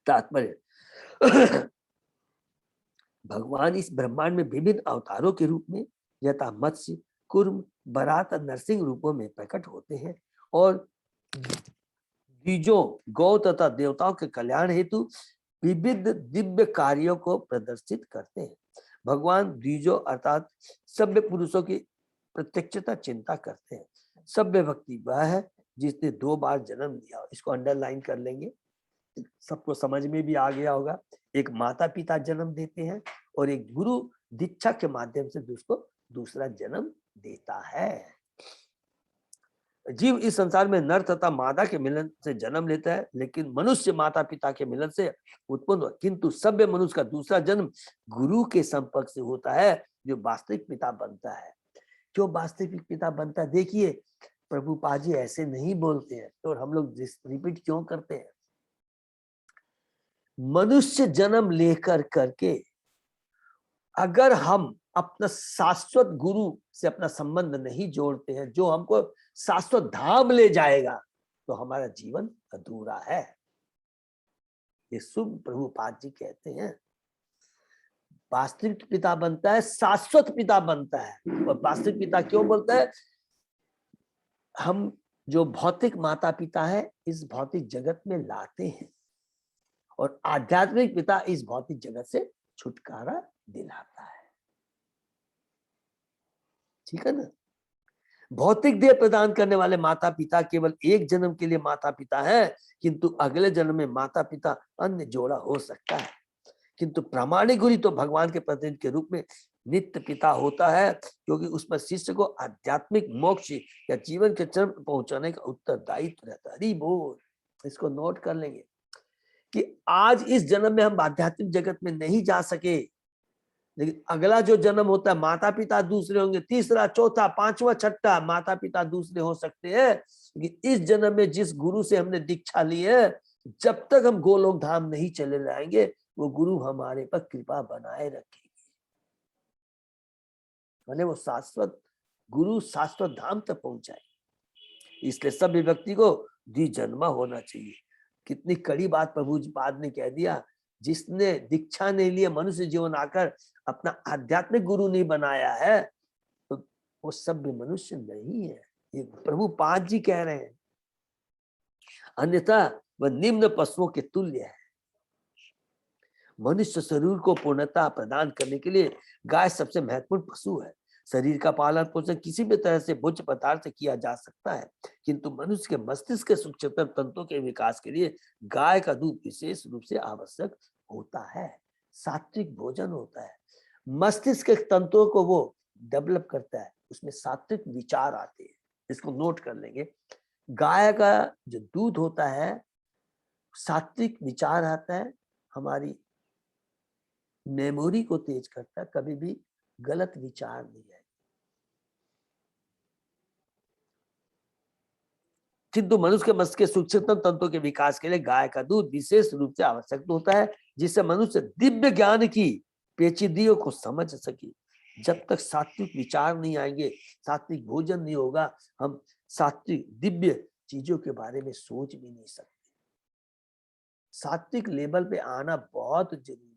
तात्पर्य भगवान इस ब्रह्मांड में विभिन्न अवतारों के रूप में यथा मत्स्य, कुर्म, बरात और नरसिंह रूपों में प्रकट होते हैं और द्विजों, गौ तथा देवताओं के कल्याण हेतु विविध दिव्य कार्यों को प्रदर्शित करते हैं। भगवान द्विजों अर्थात सभ्य पुरुषों की प्रत्यक्षता चिंता करते हैं। सभ्य भक्ति वह है जिसने 2 बार जन्म लिया। इसको अंडरलाइन कर लेंगे, सबको समझ में भी आ गया होगा। एक माता पिता जन्म देते हैं और एक गुरु दीक्षा के माध्यम से दूसरा जन्म देता है। जीव इस संसार में नर तथा मादा के मिलन से जन्म लेता है, लेकिन मनुष्य माता पिता के मिलन से उत्पन्न हुआ, किंतु सभ्य मनुष्य का दूसरा जन्म गुरु के संपर्क से होता है, जो वास्तविक पिता बनता है। क्यों वास्तविक पिता बनता है? देखिए, प्रभुपाद जी ऐसे नहीं बोलते हैं, तो हम लोग रिपीट क्यों करते हैं? मनुष्य जन्म लेकर करके अगर हम अपना शाश्वत गुरु से अपना संबंध नहीं जोड़ते हैं, जो हमको शाश्वत धाम ले जाएगा, तो हमारा जीवन अधूरा है। ये शुभ प्रभुपाद जी कहते हैं, वास्तविक पिता बनता है, शाश्वत पिता बनता है। और वास्तविक पिता क्यों बोलता है? हम जो भौतिक माता पिता है इस भौतिक जगत में लाते हैं, और आध्यात्मिक पिता इस भौतिक जगत से छुटकारा दिलाता है। ठीक है ना? भौतिक देह प्रदान करने वाले माता पिता केवल एक जन्म के लिए माता पिता है, किंतु अगले जन्म में माता पिता अन्य जोड़ा हो सकता है। किंतु प्रामाणिक गुरु तो भगवान के प्रतिनिधि के रूप में नित्य पिता होता है, क्योंकि उस पर शिष्य को आध्यात्मिक मोक्ष या जीवन के चरम पहुंचाने का उत्तरदायित्व रहता है। हरि बोल। इसको नोट कर लेंगे कि आज इस जन्म में हम आध्यात्मिक जगत में नहीं जा सके, लेकिन अगला जो जन्म होता है माता पिता दूसरे होंगे, तीसरा, चौथा, पांचवा, छठा माता पिता दूसरे हो सकते हैं। लेकिन इस जन्म में जिस गुरु से हमने दीक्षा ली है, जब तक हम गोलोक धाम नहीं चले जाएंगे, वो गुरु हमारे पर कृपा बनाए रखेंगे। मैंने वो शाश्वत गुरु शाश्वत धाम तक पहुंचाए। इसलिए सभी व्यक्ति को द्विजन्मा होना चाहिए। कितनी कड़ी बात प्रभु जी पाद ने कह दिया। जिसने दीक्षा नहीं लिया, मनुष्य जीवन आकर अपना आध्यात्मिक गुरु नहीं बनाया है, तो वो सभ्य मनुष्य नहीं है। ये प्रभु पाद जी कह रहे हैं, अन्यथा वह निम्न पशुओं के तुल्य है। मनुष्य शरीर को पूर्णता प्रदान करने के लिए गाय सबसे महत्वपूर्ण पशु है। शरीर का पालन पोषण किसी भी तरह से भोज्य पदार्थ से किया जा सकता है, किंतु मनुष्य के मस्तिष्क के सूक्ष्मतम तंत्रों के विकास के लिए गाय का दूध विशेष रूप से आवश्यक होता है। सात्विक भोजन होता है, मस्तिष्क के तंत्रों को वो डेवलप करता है, उसमें सात्विक विचार आते हैं। इसको नोट कर लेंगे। गाय का जो दूध होता है, सात्विक विचार आता है, हमारी मेमोरी को तेज करता है, कभी भी गलत विचार नहीं है। किंतु मनुष्य के मस्तिष्क के सूक्ष्मतम तंत्रों के विकास के लिए गाय का दूध विशेष रूप से आवश्यक होता है, जिससे मनुष्य दिव्य ज्ञान की पेचीदगियों को समझ सके। जब तक सात्विक विचार नहीं आएंगे, सात्विक भोजन नहीं होगा, हम सात्विक दिव्य चीजों के बारे में सोच भी नहीं सकते। सात्विक लेवल पे आना बहुत जरूरी है।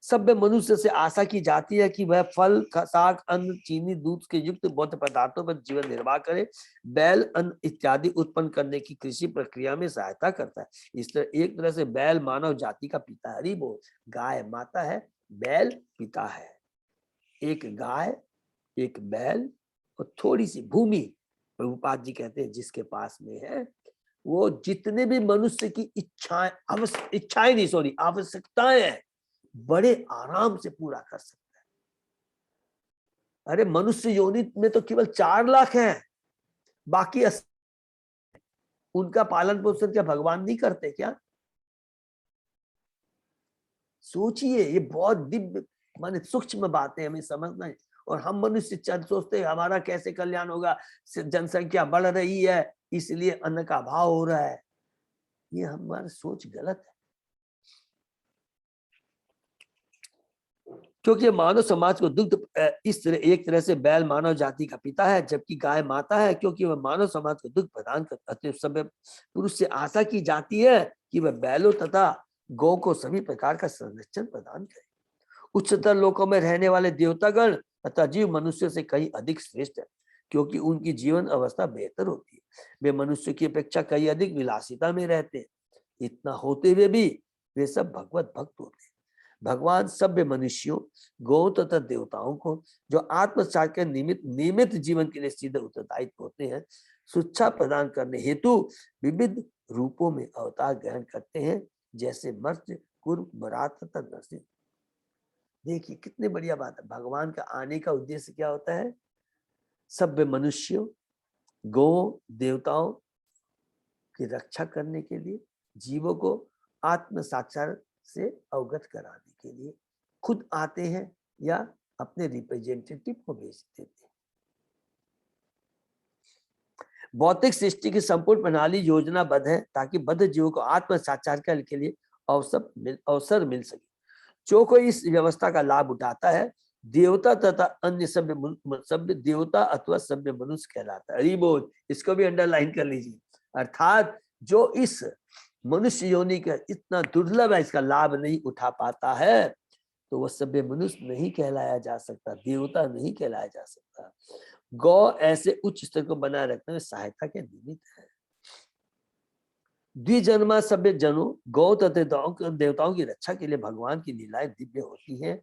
सभ्य मनुष्य से आशा की जाती है कि वह फल, साग, अन्न, चीनी, दूध के युक्त भौतिक पदार्थों पर जीवन निर्वाह करे। बैल अन्न इत्यादि उत्पन्न करने की कृषि प्रक्रिया में सहायता करता है। इसलिए एक तरह से बैल मानव जाति का पिता है। हरि बोल। गाय माता है, बैल पिता है। एक गाय, एक बैल और थोड़ी सी भूमि, प्रभुपाद जी कहते हैं जिसके पास में है, वो जितने भी मनुष्य की आवश्यकताएं हैं, बड़े आराम से पूरा कर सकता है। अरे मनुष्य योनि में तो केवल 4 लाख हैं, बाकी उनका पालन पोषण क्या भगवान नहीं करते क्या? सोचिए, ये बहुत दिव्य माने सूक्ष्म बातें हमें समझना है। और हम मनुष्य चंद सोचते हैं हमारा कैसे कल्याण होगा, जनसंख्या बढ़ रही है इसलिए अन्न का अभाव हो रहा है। ये हमारी सोच गलत है। क्योंकि मानव समाज को दुग्ध इस तरह एक तरह से बैल मानव जाति का पिता है, जबकि गाय माता है, क्योंकि वह मानव समाज को दुग्ध प्रदान करता है। सभ्य पुरुष से आशा की जाती है कि वह बैलों तथा गौ को सभी प्रकार का संरक्षण प्रदान करे। उच्चतर लोकों में रहने वाले देवतागण तथा जीव मनुष्य से कहीं अधिक श्रेष्ठ है, क्योंकि उनकी जीवन अवस्था बेहतर होती है। वे मनुष्य की अपेक्षा कहीं अधिक विलासिता में रहते हैं। इतना होते हुए भी वे सब भगवत भक्त होते हैं। भगवान सभ्य मनुष्यों, गौ तथा देवताओं को, जो आत्मसात के निमित्त जीवन के लिए सीधे उत्तरदायित्व होते हैं, शिक्षा प्रदान करने हेतु विविध रूपों में अवतार ग्रहण करते हैं, जैसे मर्त्य, कुर्म, बरात तथा नरसिंह। देखिए कितनी बढ़िया बात है। भगवान का आने का उद्देश्य क्या होता है? सभ्य मनुष्यों, गौ, देवताओं की रक्षा करने के लिए, जीवों को आत्म साक्षात से अवगत कराने के लिए खुद आते हैं या अपने रिप्रेजेंटेटिव को भेज देते हैं। भौतिक सृष्टि की संपूर्ण प्रणाली योजनाबद्ध है ताकि बद्ध जीवों को आत्म साक्षात्कार के लिए अवसर मिल सके। जो कोई इस व्यवस्था का लाभ उठाता है, देवता तथा अन्य सभ्य देवता अथवा सभ्य मनुष्य कहलाता है। हरि बोल, इसको भी अंडरलाइन कर लीजिए। अर्थात जो इस मनुष्य योनि का इतना दुर्लभ है, इसका लाभ नहीं उठा पाता है, तो वह सभ्य मनुष्य नहीं कहलाया जा सकता, देवता नहीं कहलाया जा सकता। गौ ऐसे उच्च स्तर को बनाए रखने में सहायता के निमित्त है। द्विजन्मा सभ्य जनों, गौ तथा देवताओं की रक्षा के लिए भगवान की लीलाएं दिव्य होती हैं।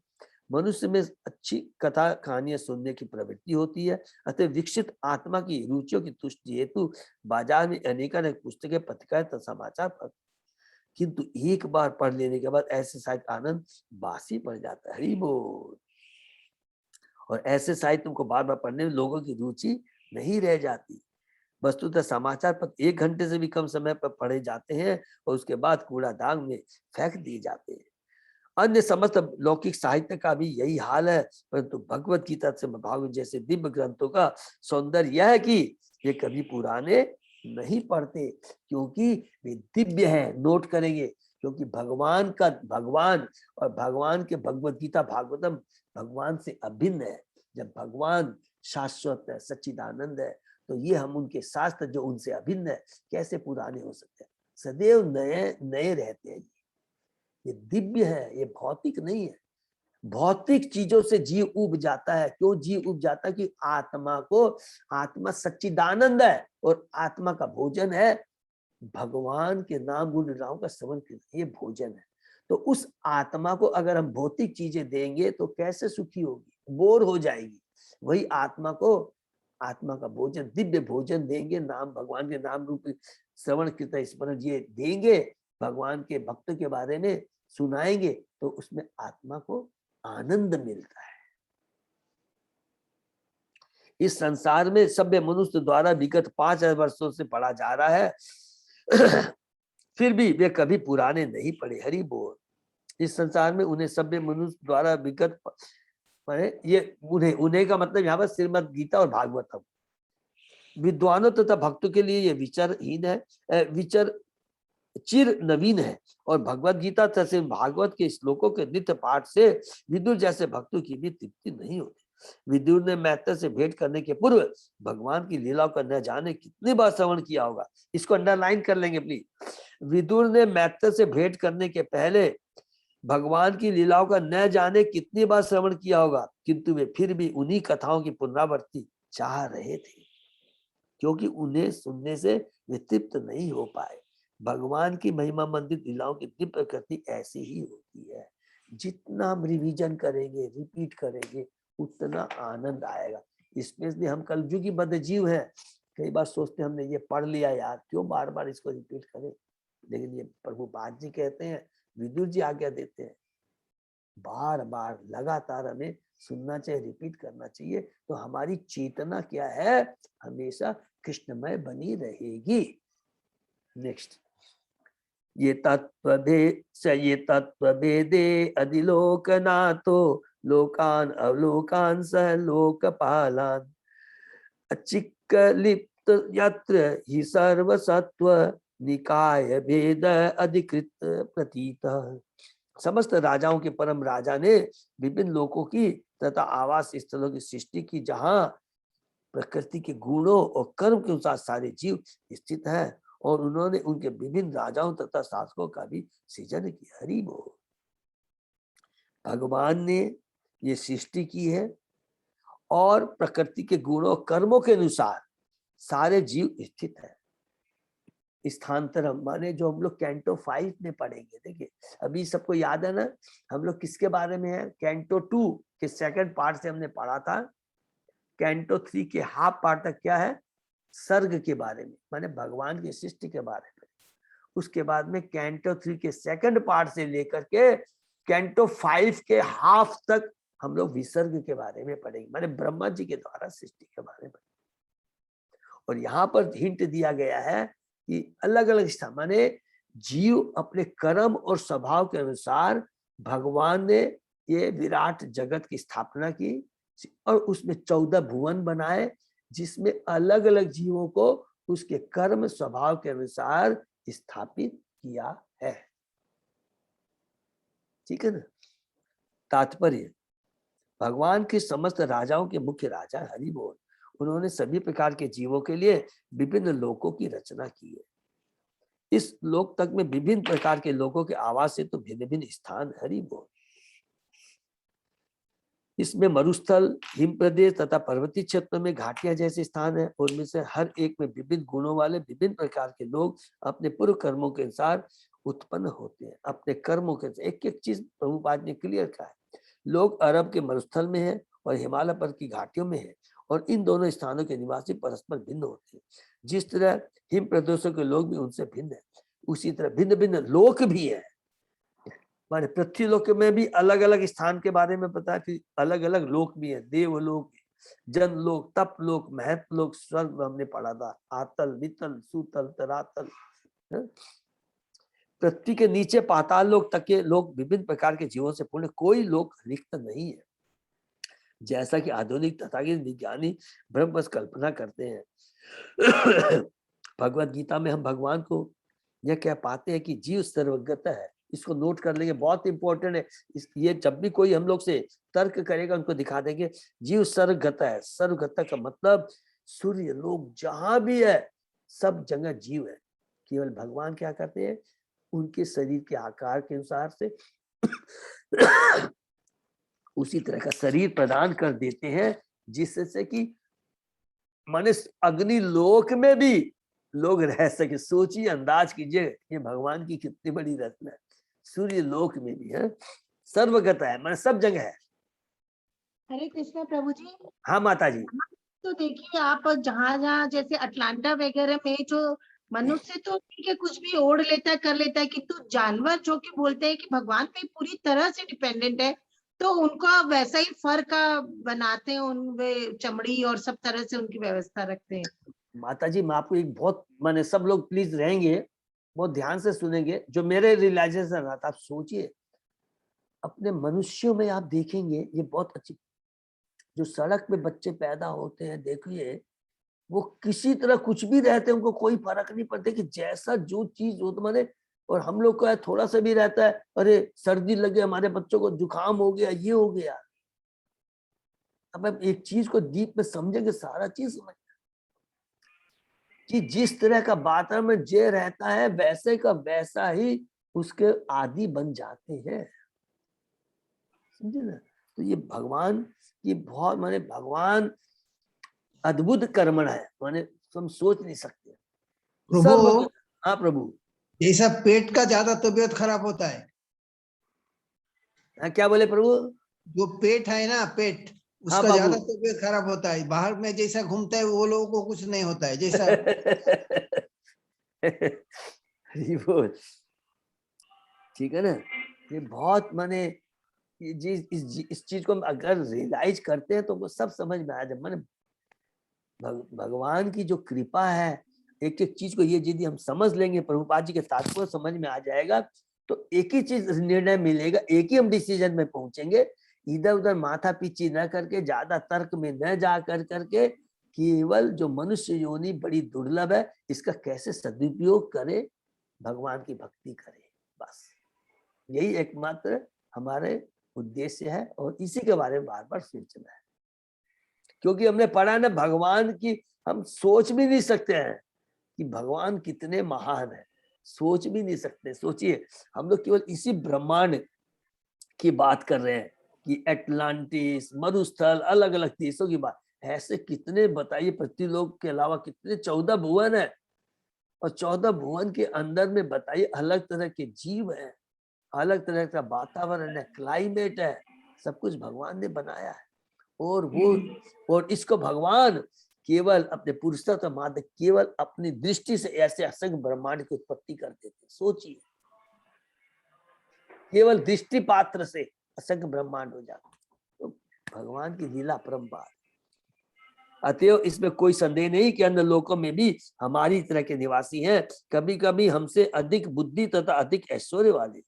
मनुष्य में अच्छी कथा कहानियां सुनने की प्रवृत्ति होती है, अतः विकसित आत्मा की रुचियों की तुष्टि हेतु बाजार में अनेक पुस्तकें, पत्रिकाएं तथा समाचार पत्र, किंतु एक बार पढ़ लेने के बाद ऐसे साहित्य आनंद बासी पड़ जाता है। हरि बोल। और ऐसे साहित्य को बार बार पढ़ने में लोगों की रुचि नहीं रह जाती। वस्तुतः समाचार पत्र 1 घंटे से भी कम समय पर पढ़े जाते हैं और उसके बाद कूड़ादान में फेंक दिए जाते हैं। अन्य समस्त लौकिक साहित्य का भी यही हाल है, परंतु भगवत गीता से भागवत जैसे दिव्य ग्रंथों का सौंदर्य यह है कि ये कभी पुराने नहीं पढ़ते, क्योंकि वे दिव्य है। नोट करेंगे, क्योंकि भगवान और भगवान के भगवत गीता भागवतम भगवान से अभिन्न है। जब भगवान शाश्वत है, सच्चिदानंद है, तो ये हम उनके शास्त्र जो उनसे अभिन्न है कैसे पुराने हो सकते हैं? सदैव नए नए रहते हैं। ये दिव्य है, ये भौतिक नहीं है। भौतिक चीजों से जीव उब जाता है। क्यों जीव उब जाता है? कि आत्मा सच्चिदानंद है और आत्मा का भोजन है भगवान के नाम गुण लीलाओं का श्रवण करना, ये भोजन है। तो उस आत्मा को अगर हम भौतिक चीजें देंगे तो कैसे सुखी होगी? बोर हो जाएगी। वही आत्मा को आत्मा का भोजन, दिव्य भोजन देंगे, नाम भगवान के नाम रूप श्रवण कीर्तन स्मरण ये देंगे, भगवान के भक्त के बारे में सुनाएंगे, तो उसमें आत्मा को आनंद मिलता है। इस संसार में सभ्य मनुष्य द्वारा विगत 5000 वर्षों से पढ़ा जा रहा है फिर भी वे कभी पुराने नहीं पढ़े। हरि बोल। इस संसार में उन्हें सभ्य मनुष्य द्वारा विगत पढ़े, ये उन्हें का मतलब यहाँ पर श्रीमद् गीता और भागवतम। विद्वानों तथा भक्तों के लिए ये विचारहीन है, चिर नवीन है, और भगवत गीता तथा भागवत के श्लोकों के नित्य पाठ से विदुर जैसे भक्तों की भी तृप्ति नहीं होती। विदुर ने मैत्र से भेंट करने के पूर्व भगवान की लीलाओं का न जाने कितनी बार श्रवण किया होगा। इसको अंडरलाइन कर लेंगे प्लीज। विदुर ने मैत्र से भेंट करने के पहले भगवान की लीलाओं का न जाने कितनी बार श्रवण किया होगा, किंतु वे फिर भी उन्हीं कथाओं की पुनरावृत्ति चाह रहे थे, क्योंकि उन्हें सुनने से वे तृप्त नहीं हो पाए। भगवान की महिमा मंडित लीलाओं की दिव्य प्रकृति ऐसी ही होती है। जितना हम रिवीजन करेंगे, रिपीट करेंगे, उतना आनंद आएगा। स्पेशली हम कलयुगी बद्ध जीव हैं। कई बार सोचते हमने ये पढ़ लिया यार, क्यों बार बार इसको रिपीट करें? लेकिन ये प्रभुपाद जी कहते हैं, विदुर जी आज्ञा देते हैं, बार बार लगातार हमें सुनना चाहिए, रिपीट करना चाहिए। तो हमारी चेतना क्या है? हमेशा कृष्णमय बनी रहेगी। नेक्स्ट, ये तत्व भेदे अधिलोकनाथो लोकान अवलोकान सह लोकपालान अचिक्लिप्त यत्र हि सर्वसत्व निकाय भेद अधिकृत प्रतीत। समस्त राजाओं के परम राजा ने विभिन्न लोकों की तथा आवास स्थलों की सृष्टि की, जहां प्रकृति के गुणों और कर्म के अनुसार सारे जीव स्थित हैं, और उन्होंने उनके विभिन्न राजाओं तथा शासकों का भी सृजन किया। हरि बोल। भगवान ने ये सृष्टि की है और प्रकृति के गुणों कर्मों के अनुसार सारे जीव स्थित है। स्थानांतरम माने जो हम लोग कैंटो 5 में पढ़ेंगे। देखिए अभी सबको याद है ना, हम लोग किसके बारे में है, कैंटो 2 के सेकंड पार्ट से हमने पढ़ा था। कैंटो 3 के हाफ पार्ट तक क्या है, सर्ग के बारे में, माने भगवान की सृष्टि के बारे में। उसके बाद में कैंटो 3 के सेकंड पार्ट से लेकर के कैंटो 5 के हाफ तक हम लोग विसर्ग के बारे में पढ़ेंगे, माने ब्रह्मा जी के द्वारा सृष्टि के बारे में। और यहाँ पर हिंट दिया गया है कि अलग अलग स्थान, माने जीव अपने कर्म और स्वभाव के अनुसार भगवान ने ये विराट जगत की स्थापना की और उसमें 14 भुवन बनाए, जिसमें अलग अलग जीवों को उसके कर्म स्वभाव के अनुसार स्थापित किया है। ठीक है ना। तात्पर्य, भगवान के समस्त राजाओं के मुख्य राजा हरि बोल, उन्होंने सभी प्रकार के जीवों के लिए विभिन्न लोकों की रचना की है। इस लोक तक में विभिन्न प्रकार के लोगों के आवास से तो भिन्न भिन्न स्थान। हरि बोल। इसमें मरुस्थल, हिम प्रदेश तथा पर्वतीय क्षेत्र में घाटियां जैसे स्थान है, और उनमें से हर एक में विभिन्न गुणों वाले विभिन्न प्रकार के लोग अपने पूर्व कर्मों के अनुसार उत्पन्न होते हैं। अपने कर्मों के एक एक चीज प्रभुपाद ने क्लियर कहा है। लोग अरब के मरुस्थल में है और हिमालय पर की घाटियों में है, और इन दोनों स्थानों के निवासी परस्पर भिन्न होते हैं। जिस तरह हिम प्रदेशों के लोग भी उनसे भिन्न है, उसी तरह भिन्न भिन्न लोक भी है। माने पृथ्वी लोक में भी अलग अलग स्थान के बारे में पता है, फिर अलग अलग लोक भी है, देवलोक, जन लोक, तप लोक, महत्व लोक, स्वर्ग हमने पढ़ा था, आतल, वितल, सुतल, तरातल। पृथ्वी के नीचे पाताल लोक तक के लोग विभिन्न प्रकार के जीवों से पूर्ण, कोई लोक रिक्त नहीं है, जैसा कि आधुनिक तथागत विज्ञानी ब्रह्म कल्पना करते हैं। भगवत गीता में हम भगवान को यह कह पाते हैं कि जीव सर्वगत है। इसको नोट कर लेंगे, बहुत इंपॉर्टेंट है। ये जब भी कोई हम लोग से तर्क करेगा उनको दिखा देंगे जीव सर्वगत है। सर्वगत का मतलब सूर्य लोक जहां भी है सब जगह जीव है। केवल भगवान क्या करते हैं, उनके शरीर के आकार के अनुसार से उसी तरह का शरीर प्रदान कर देते हैं, जिससे कि मनुष्य अग्नि लोक में भी लोग रह सके। सोचिए, अंदाज कीजिए, ये भगवान की कितनी बड़ी रचना है। सूर्य लोक में भी है, सर्वगत है, मतलब सब जगह है। हरे कृष्णा प्रभु जी। हाँ माता जी। तो देखिए आप जहाँ जहाँ जैसे अटलांटा वगैरह में जो मनुष्य तो ठीक है कुछ भी ओढ़ लेता है कर लेता है, किंतु जानवर जो कि बोलते हैं कि भगवान पे पूरी तरह से डिपेंडेंट है, तो उनका वैसा ही फर का बनाते हैं, उनमें चमड़ी और सब तरह से उनकी व्यवस्था रखते हैं। माता जी मैं आपको एक बहुत, माने सब लोग प्लीज रहेंगे, बहुत ध्यान से सुनेंगे, जो मेरे रियलाइजेशन आता। आप सोचिए, अपने मनुष्यों में आप देखेंगे, ये बहुत अच्छी, जो सड़क पे बच्चे पैदा होते हैं, देखिए वो किसी तरह कुछ भी रहते हैं, उनको कोई फर्क नहीं पड़ता कि जैसा जो चीज हो, तो माने, और हम लोग का थोड़ा सा भी रहता है, अरे सर्दी लगे, हमारे बच्चों को जुकाम हो गया, ये हो गया। अब आप एक चीज को डीप में समझेंगे, सारा चीज समझ कि जिस तरह का वातावरण जे रहता है वैसे का वैसा ही उसके आदि बन जाते हैं। समझे ना। तो ये भगवान की बहुत, माने भगवान अद्भुत कर्मण है, माने हम सोच नहीं सकते। प्रभु, हाँ प्रभु। जैसा पेट का ज्यादा तबीयत खराब होता है, हाँ क्या बोले प्रभु? जो पेट है ना, पेट हाँ उसका बाबू। ज्यादा तबीयत खराब होता है। बाहर में जैसा घूमता है वो लोगों को कुछ नहीं होता है जैसा। हरि बोल। ठीक है ना। ये बहुत, माने ये इस चीज को अगर रियलाइज करते हैं तो वो सब समझ में आ जाए। माने भगवान की जो कृपा है, एक एक चीज को ये यदि हम समझ लेंगे, प्रभुपाद जी के तात्पर्य समझ में आ जाएगा, तो एक ही चीज निर्णय मिलेगा, एक ही हम डिसीजन में पहुंचेंगे। इधर उधर माथा पीछी न करके, ज्यादा तर्क में न जा करके, केवल जो मनुष्य योनि बड़ी दुर्लभ है, इसका कैसे सदुपयोग करे, भगवान की भक्ति करे, बस यही एकमात्र हमारे उद्देश्य है। और इसी के बारे में बार बार सोचना है, क्योंकि हमने पढ़ा ना, भगवान की हम सोच भी नहीं सकते हैं कि भगवान कितने महान है, सोच भी नहीं सकते। सोचिए, हम लोग केवल इसी ब्रह्मांड की बात कर रहे हैं कि एटलांटिस, मरुस्थल, अलग अलग देशों की बात, ऐसे कितने बताइए, पृथ्वीलोक के अलावा कितने 14 भुवन है, और 14 भुवन के अंदर में बताइए अलग तरह के जीव हैं, अलग तरह का वातावरण है, क्लाइमेट है, सब कुछ भगवान ने बनाया है। और इसको भगवान केवल अपने पुरुषत्व माध्य, केवल अपनी दृष्टि से ऐसे असंख्य ब्रह्मांड की उत्पत्ति कर देते। सोचिए, केवल दृष्टि पात्र से असंख्य ब्रह्मांड हो जाते, तो भगवान की लीला परम्पार। अतएव इसमें कोई संदेह नहीं कि अन्य लोकों में भी हमारी तरह के निवासी हैं, कभी कभी हमसे अधिक बुद्धि तथा अधिक ऐश्वर्य वाले।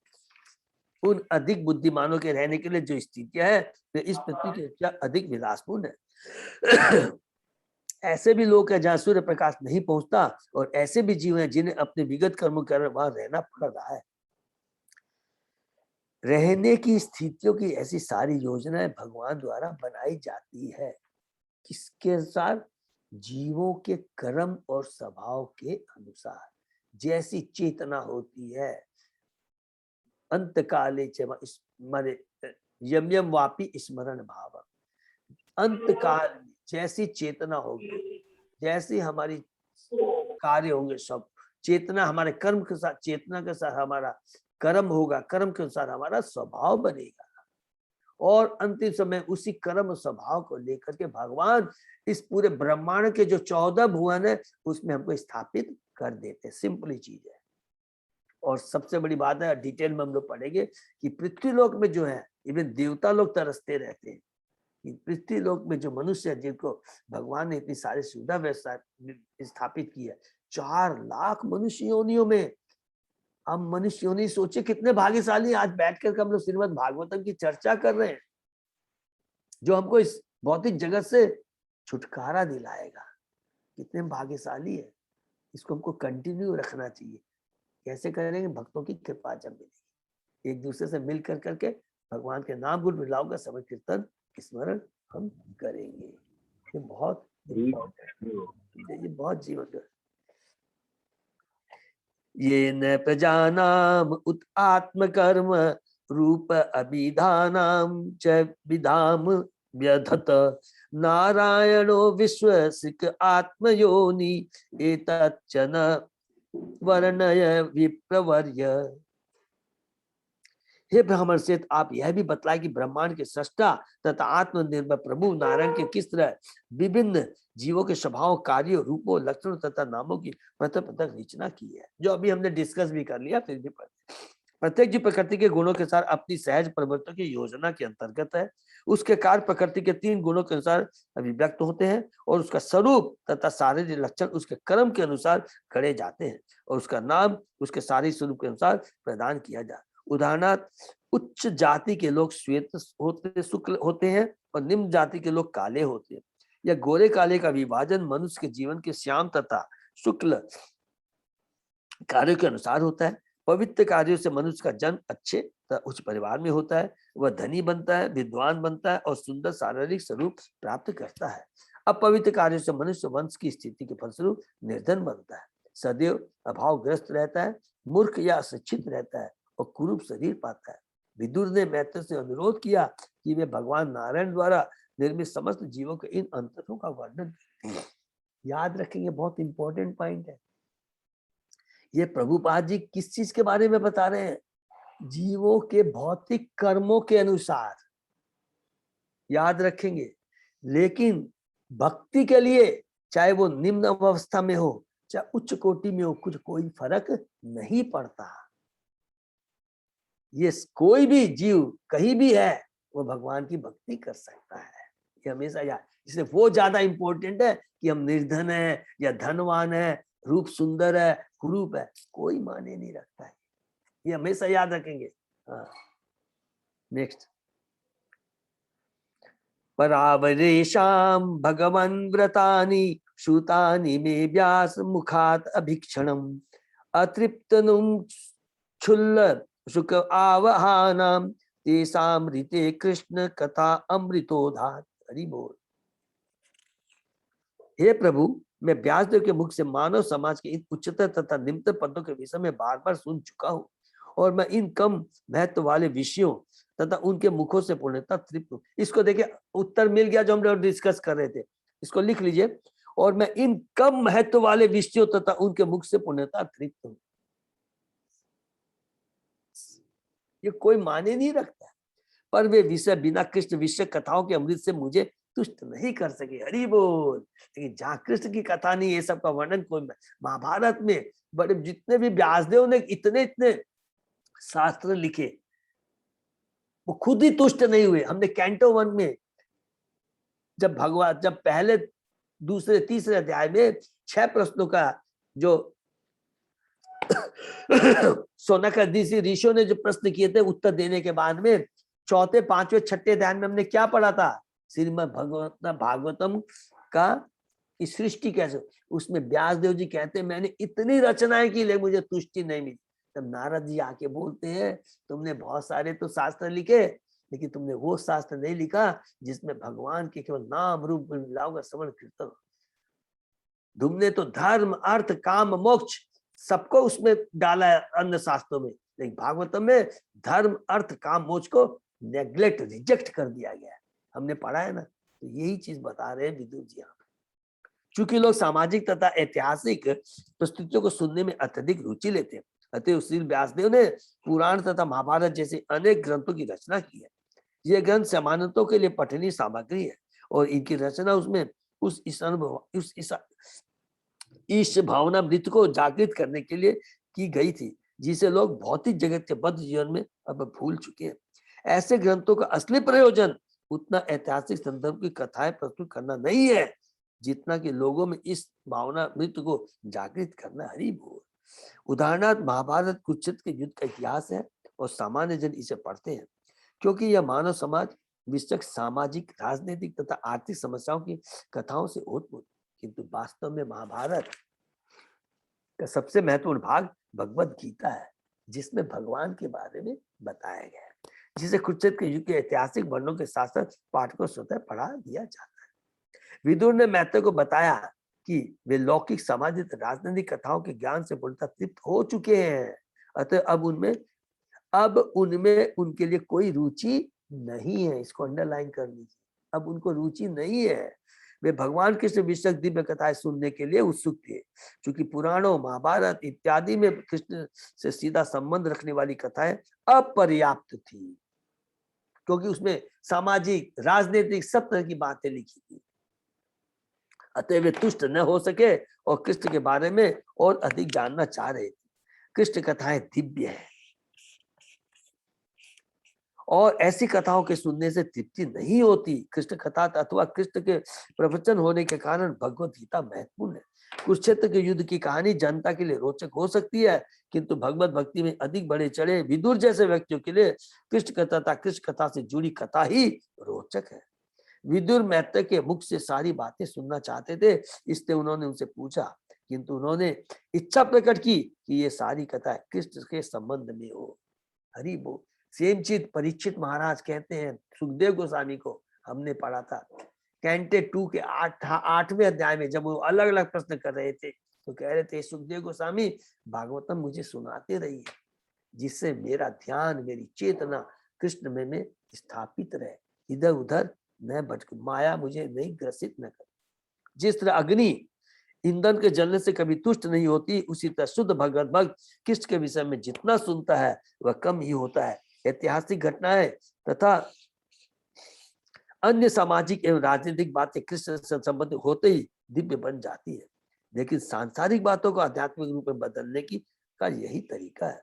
उन अधिक बुद्धिमानों के रहने के लिए जो स्थितियां है, वे इस पृथ्वी की अपेक्षा अधिक विलासपूर्ण है। ऐसे भी लोग हैं जहाँ सूर्य प्रकाश नहीं पहुंचता, और ऐसे भी जीव हैं जिन्हें अपने विगत कर्मों के कारण वहां रहना पड़ रहा है। रहने की स्थितियों की ऐसी सारी योजनाएं भगवान द्वारा बनाई जाती है, किसके अनुसार? जीवों के कर्म और स्वभाव के अनुसार। जैसी चेतना होती है, अंत काले स्मरे यम यम वापी स्मरण भाव, अंत काल जैसी चेतना होगी, जैसी हमारी कार्य होंगे, सब चेतना हमारे कर्म के साथ, चेतना के साथ हमारा कर्म होगा, कर्म के अनुसार हमारा स्वभाव बनेगा, और अंतिम समय उसी कर्म स्वभाव को लेकर के भगवान इस पूरे ब्रह्मांड के जो 14 भुवन है उसमें हमको स्थापित कर देते। सिंपली चीज है। और सबसे बड़ी बात है, डिटेल में हम लोग पढ़ेंगे कि पृथ्वी लोक में जो है, इवन देवता लोग तरसते रहते हैं कि पृथ्वी लोक में जो मनुष्य है, जिनको भगवान ने इतनी सारी सुविधा व्यवस्था स्थापित की है, 4 लाख मनुष्य योनियों में, हम मनुष्य योनि सोचे कितने भाग्यशाली। आज बैठकर हम लोग श्रीमद् भागवतम की चर्चा कर रहे हैं, जो हमको इस भौतिक जगत से छुटकारा दिलाएगा। कितने भाग्यशाली है, इसको हमको कंटिन्यू रखना चाहिए। कैसे करेंगे? भक्तों की कृपा जब मिलेगी, एक दूसरे से मिल कर करके भगवान के नाम गुण मिलाओ का समय कीर्तन स्मरण हम करेंगे। ये बहुत ये बहुत जीवन। ये न प्रजानाम उत आत्मकर्म रूप अभिधानाम च विधाम व्यधत नारायणो विश्वसिक आत्मयोनि एतच्च न वर्णय विप्रवर्य। हे ब्राह्मण श्रेष्ठ, आप यह भी बतलाए कि ब्रह्मांड के सृष्टा तथा आत्मनिर्भर प्रभु नारायण के किस तरह विभिन्न जीवों के स्वभाव, कार्यों, रूपों, लक्षणों तथा नामों की पृथक पृथक रचना की है, जो अभी हमने डिस्कस भी कर लिया। फिर भी प्रत्येक जीव प्रकृति के गुणों के साथ अपनी सहज परिवर्तन की योजना के अंतर्गत है। उसके कार्य प्रकृति के 3 गुणों के अनुसार अभिव्यक्त होते हैं, और उसका स्वरूप तथा शारीरिक लक्षण उसके कर्म के अनुसार गढ़े जाते हैं, और उसका नाम उसके शारीरिक स्वरूप के अनुसार प्रदान किया जाता है। उदाहरणार्थ, उच्च जाति के लोग श्वेत होते, शुक्ल होते हैं, और निम्न जाति के लोग काले होते हैं। यह गोरे काले का विभाजन मनुष्य के जीवन के श्याम तथा शुक्ल कार्यों के अनुसार होता है। पवित्र कार्यों से मनुष्य का जन्म अच्छे तथा उच्च परिवार में होता है, वह धनी बनता है, विद्वान बनता है, और सुंदर शारीरिक स्वरूप प्राप्त करता है। अपवित्र कार्यों से मनुष्य वंश की स्थिति के फलस्वरूप निर्धन बनता है, सदैव अभावग्रस्त रहता है, मूर्ख या अशिक्षित रहता है, और कुरूप शरीर पाता है। विदुर ने मैत्र से अनुरोध किया कि वे भगवान नारायण द्वारा निर्मित समस्त जीवों के इन अंतरों का वर्णन। याद रखेंगे, बहुत इंपॉर्टेंट पॉइंट है ये। प्रभुपाद जी किस चीज के बारे में बता रहे हैं? जीवों के भौतिक कर्मों के अनुसार। याद रखेंगे, लेकिन भक्ति के लिए चाहे वो निम्न अवस्था में हो चाहे उच्च कोटि में हो, कुछ कोई फर्क नहीं पड़ता। ये कोई भी जीव कहीं भी है, वो भगवान की भक्ति कर सकता है। ये हमेशा याद, इसलिए वो ज्यादा इंपॉर्टेंट है कि हम निर्धन है या धनवान है, रूप सुंदर है, कुरूप है, कोई माने नहीं रखता है, ये हमेशा याद रखेंगे। हाँ नेक्स्ट, परावरेशाम भगवन् व्रतानि श्रुतानि मे व्यास मुखात अभीक्षणम अतृप्तनुम क्षुल्ल सुख आवहानाम तेषामृते कृष्ण कथा अमृतोधात। हरि बोल। हे प्रभु, मैं व्यासदेव के मुख से मानव समाज के इन उच्चतर तथा निम्नतर पदों के विषय में बार बार सुन चुका हूँ, और मैं इन कम महत्व वाले विषयों तथा उनके मुखों से पूर्णतः तृप्त हूँ। इसको देखिए, उत्तर मिल गया जो हम लोग डिस्कस कर रहे थे, इसको लिख लीजिए। और मैं इन कम महत्व वाले विषयों तथा उनके मुख से पूर्णतः तृप्त हूँ। ये कोई माने नहीं रखता, पर वे विषय बिना कृष्ण विषय कथाओं के अमृत से मुझे तुष्ट नहीं कर सके। हरि बोल। लेकिन जहाँ कृष्ण की कथा नहीं, ये सब का वर्णन कोई, महाभारत में बड़े जितने भी व्यासदेव ने इतने इतने शास्त्र लिखे, वो खुद ही तुष्ट नहीं हुए। हमने कैंटो 1 में जब पहले दूसरे तीसरे अध्याय में 6 प्रश्नों का जो सोनकादि ऋषियों ने जो प्रश्न किए थे, उत्तर देने के बाद में चौथे पांचवें छठे अध्याय में हमने क्या पढ़ा था? श्रीमद् भागवतम का सृष्टि कैसे, उसमें व्यासदेव जी कहते हैं मैंने इतनी रचनाएं की लेकिन मुझे तुष्टि नहीं मिली। तब नारद जी आके बोलते हैं तुमने बहुत सारे तो शास्त्र लिखे, लेकिन तुमने वो शास्त्र नहीं लिखा जिसमें भगवान के केवल नाम रूप लीलाओं का श्रवण कीर्तन। तुमने तो धर्म अर्थ काम मोक्ष सबको उसमें डाला है अन्य शास्त्रों में, लेकिन भागवतम में धर्म अर्थ काम मोक्ष को नेग्लेक्ट रिजेक्ट कर दिया गया है। हमने पढ़ा है ना, तो यही चीज बता रहे हैं विदुर जी यहाँ पे। चूंकि लोग सामाजिक तथा ऐतिहासिक प्रस्तुतियों को सुनने में अत्यधिक रुचि लेते हैं, अतः श्री व्यासदेव ने पुराण तथा महाभारत जैसे अनेक ग्रंथों की रचना की है। ये ग्रंथ सामान्यतों के लिए पठनीय सामग्री है, और इनकी रचना उसमें उस इस भावना मृत को जागृत करने के लिए की गई थी, जिसे लोग भौतिक जगत के बद्ध जीवन में अब भूल चुके हैं। ऐसे ग्रंथों का असली प्रयोजन उतना ऐतिहासिक संदर्भ की कथाएं प्रस्तुत करना नहीं है, जितना कि लोगों में इस भावना मृत को जागृत करना। हरि बोल। उदाहरणार्थ महाभारत कुरुक्षेत्र के युद्ध का इतिहास है, और सामान्य जन इसे पढ़ते हैं क्योंकि यह मानव समाज विषयक सामाजिक राजनीतिक तथा आर्थिक समस्याओं की कथाओं से ओतप्रोत। किंतु वास्तव में महाभारत का सबसे महत्वपूर्ण भाग भगवत गीता है, जिसमें भगवान के बारे में बताया गया है, जिसे कुरुक्षेत्र के युग के ऐतिहासिक वर्णनों के साथ साथ पाठकों स्वतः पढ़ा दिया जाता है। विदुर ने मैत्रेय को बताया कि वे लौकिक सामाजिक राजनीतिक कथाओं के ज्ञान से पूर्णतः तृप्त हो चुके हैं, अतः अब उनमें उनके लिए कोई रुचि नहीं है। इसको अंडरलाइन कर लीजिए, अब उनको रुचि नहीं है। वे भगवान कृष्ण विषयक दिव्य कथाएं सुनने के लिए उत्सुक थे। क्योंकि पुराणों महाभारत इत्यादि में कृष्ण से सीधा संबंध रखने वाली कथाएं अपर्याप्त थी, क्योंकि उसमें सामाजिक राजनीतिक सब तरह की बातें लिखी थी। अतः वे तुष्ट न हो सके और कृष्ण के बारे में और अधिक जानना चाह रहे थे। कृष्ण कथाएं दिव्य है, और ऐसी कथाओं के सुनने से तृप्ति नहीं होती। कृष्ण कथा अथवा कृष्ण के प्रवचन होने के कारण भगवत गीता महत्वपूर्ण है। कुरुक्षेत्र के युद्ध की कहानी जनता के लिए रोचक हो सकती है, किंतु भगवत भक्ति में अधिक बढ़े चढ़े विदुर जैसे व्यक्तियों के लिए कृष्ण कथा से जुड़ी कथा ही रोचक है। विदुर मैत्रेय के मुख से सारी बातें सुनना चाहते थे, इसलिए उन्होंने उनसे पूछा, किंतु उन्होंने इच्छा प्रकट की कि ये सारी कथा कृष्ण के संबंध में हो। हरि बोल। सेम चीज परीक्षित महाराज कहते हैं सुखदेव गोस्वामी को, हमने पढ़ा था कैंटे 2 के 8वें अध्याय में, जब वो अलग अलग प्रश्न कर रहे थे तो कह रहे थे सुखदेव गोस्वामी भागवतम मुझे सुनाते रहिए, जिससे मेरा ध्यान मेरी चेतना कृष्ण में स्थापित रहे, इधर उधर न भटक, माया मुझे नहीं ग्रसित न कर। जिस तरह अग्नि ईंधन के जलने से कभी तुष्ट नहीं होती, उसी तरह शुद्ध भगवत भक्त कृष्ण के विषय में जितना सुनता है वह कम ही होता है। ऐतिहासिक घटनाएं तथा अन्य सामाजिक एवं राजनीतिक बातें कृष्ण से संबंधित होते ही दिव्य बन जाती है, लेकिन सांसारिक बातों को आध्यात्मिक रूप में बदलने की का यही तरीका है।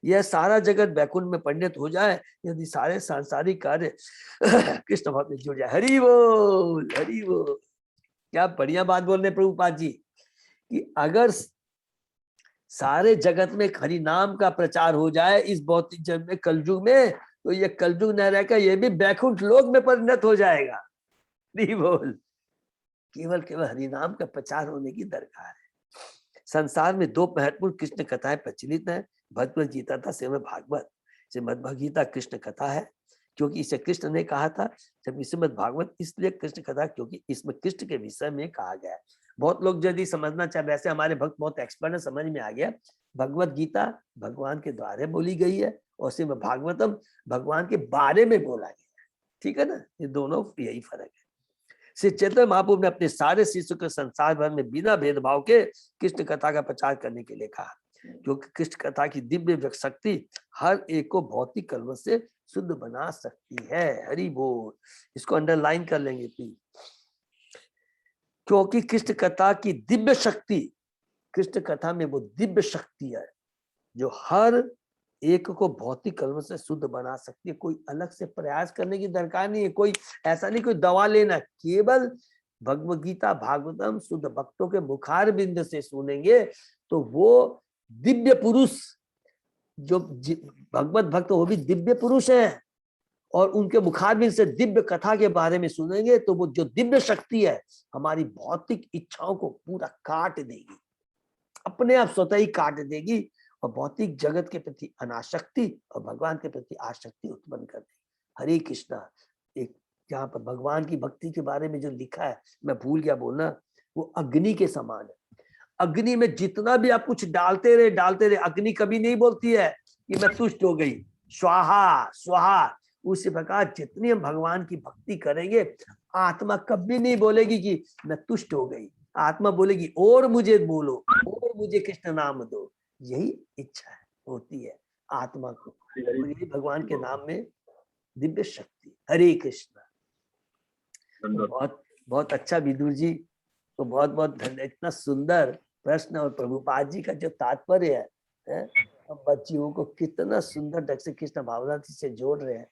यह सारा जगत बैकुंठ में परिणत हो जाए, यदि सारे सांसारिक कार्य कृष्ण भाव में जुड़ जाए। हरि बोल, हरि बोल। क्या बढ़िया बात बोल रहे प्रभुपाद जी कि अगर सारे जगत में हरि नाम का प्रचार हो जाए इस भौतिक जन्म में, कलयुग में, तो ये कलयुग न रहकर ये भी बैकुंठ लोक में परिणत हो जाएगा। हरि बोल। केवल केवल हरि नाम का प्रचार होने की दरकार है। संसार में दो महत्वपूर्ण कृष्ण कथाएं प्रचलित हैं, भगवत गीता था श्रीमद् भागवत। श्रीमद् भगवत गीता कृष्ण कथा है क्योंकि इसे कृष्ण ने कहा था, जबकि श्रीमद् भागवत इसलिए कृष्ण कथा क्योंकि इसमें कृष्ण के विषय में कहा गया है। बहुत लोग यदि समझना चाहे, वैसे हमारे भक्त बहुत एक्सपर्ट है, समझ में आ गया। भगवत गीता भगवान के द्वारे बोली गई है और श्रीमद् भागवतम भगवान के बारे में बोला गया है। ठीक है ना, ये दोनों यही फर्क है। श्री चैतन्य महाप्रभु ने अपने सारे शिष्यों को संसार भर में बिना भेदभाव के कृष्ण कथा का प्रचार करने के लिए कहा, क्योंकि कृष्ण कथा की दिव्य शक्ति हर एक को भौतिक कलवश से शुद्ध बना सकती है। हरि बोल। इसको अंडरलाइन कर लेंगे प्लीज। क्योंकि कृष्ण कथा की दिव्य शक्ति, कृष्ण कथा में वो दिव्य शक्ति है जो हर एक को भौतिक कलवश से शुद्ध बना सकती है। कोई अलग से प्रयास करने की दरकार नहीं है, कोई ऐसा नहीं कोई दवा लेना, केवल भगवत गीता भागवतम शुद्ध भक्तों के मुखार बिंद से सुनेंगे तो वो दिव्य पुरुष, जो भगवत भक्त वो भी दिव्य पुरुष है, और उनके मुखार बिंद से दिव्य कथा के बारे में सुनेंगे तो वो जो दिव्य शक्ति है हमारी भौतिक इच्छाओं को पूरा काट देगी, अपने आप स्वतः ही काट देगी और भौतिक जगत के प्रति अनासक्ति और भगवान के प्रति आसक्ति उत्पन्न कर देगी। हरे कृष्णा। एक यहाँ पर भगवान की भक्ति के बारे में जो लिखा है, मैं भूल गया बोलना, वो अग्नि के समान है। अग्नि में जितना भी आप कुछ डालते रहे, अग्नि कभी नहीं बोलती है कि मैं तुष्ट हो गई, स्वाहा स्वाहा। उसी प्रकार जितनी हम भगवान की भक्ति करेंगे, आत्मा कभी नहीं बोलेगी कि मैं तुष्ट हो गई, आत्मा बोलेगी और मुझे बोलो, और मुझे कृष्ण नाम दो। यही इच्छा होती है आत्मा को, और यही भगवान के नाम में दिव्य शक्ति। हरे कृष्णा। तो बहुत बहुत अच्छा विदुर जी को बहुत बहुत धन्यवाद। इतना सुंदर प्रश्न और प्रभुपाद जी का जो तात्पर्य है, हम बच्चियों को कितना सुंदर ढंग से कृष्ण भावना से जोड़ रहे हैं।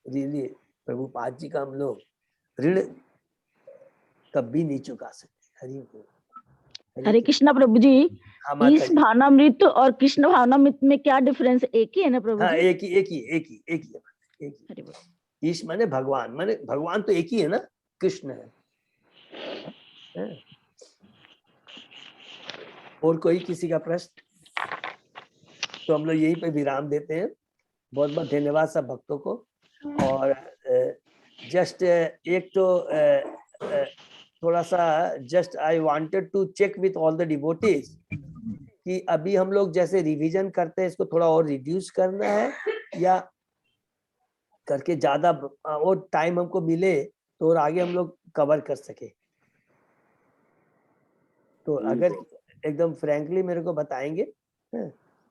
रियली प्रभुपाद जी का हम लोग ऋण कभी नहीं चुका सकते। हरि बोल। हरे कृष्णा प्रभु जी। इस भावनामृत और कृष्ण भावनामृत में क्या डिफरेंस? एक ही है ना प्रभु जी? एक ही। ईश माने भगवान तो एक ही है ना, कृष्ण है। और कोई किसी का प्रश्न? तो हम लोग यहीं पे विराम देते हैं। बहुत बहुत धन्यवाद सब भक्तों को। और जस्ट एक तो थोड़ा सा just I wanted to check with all the devotees कि अभी हम लोग जैसे रिवीजन करते हैं, इसको थोड़ा और रिड्यूस करना है या करके ज्यादा और टाइम हमको मिले तो और आगे हम लोग कवर कर सके। तो अगर एकदम फ्रैंकली मेरे को बताएंगे।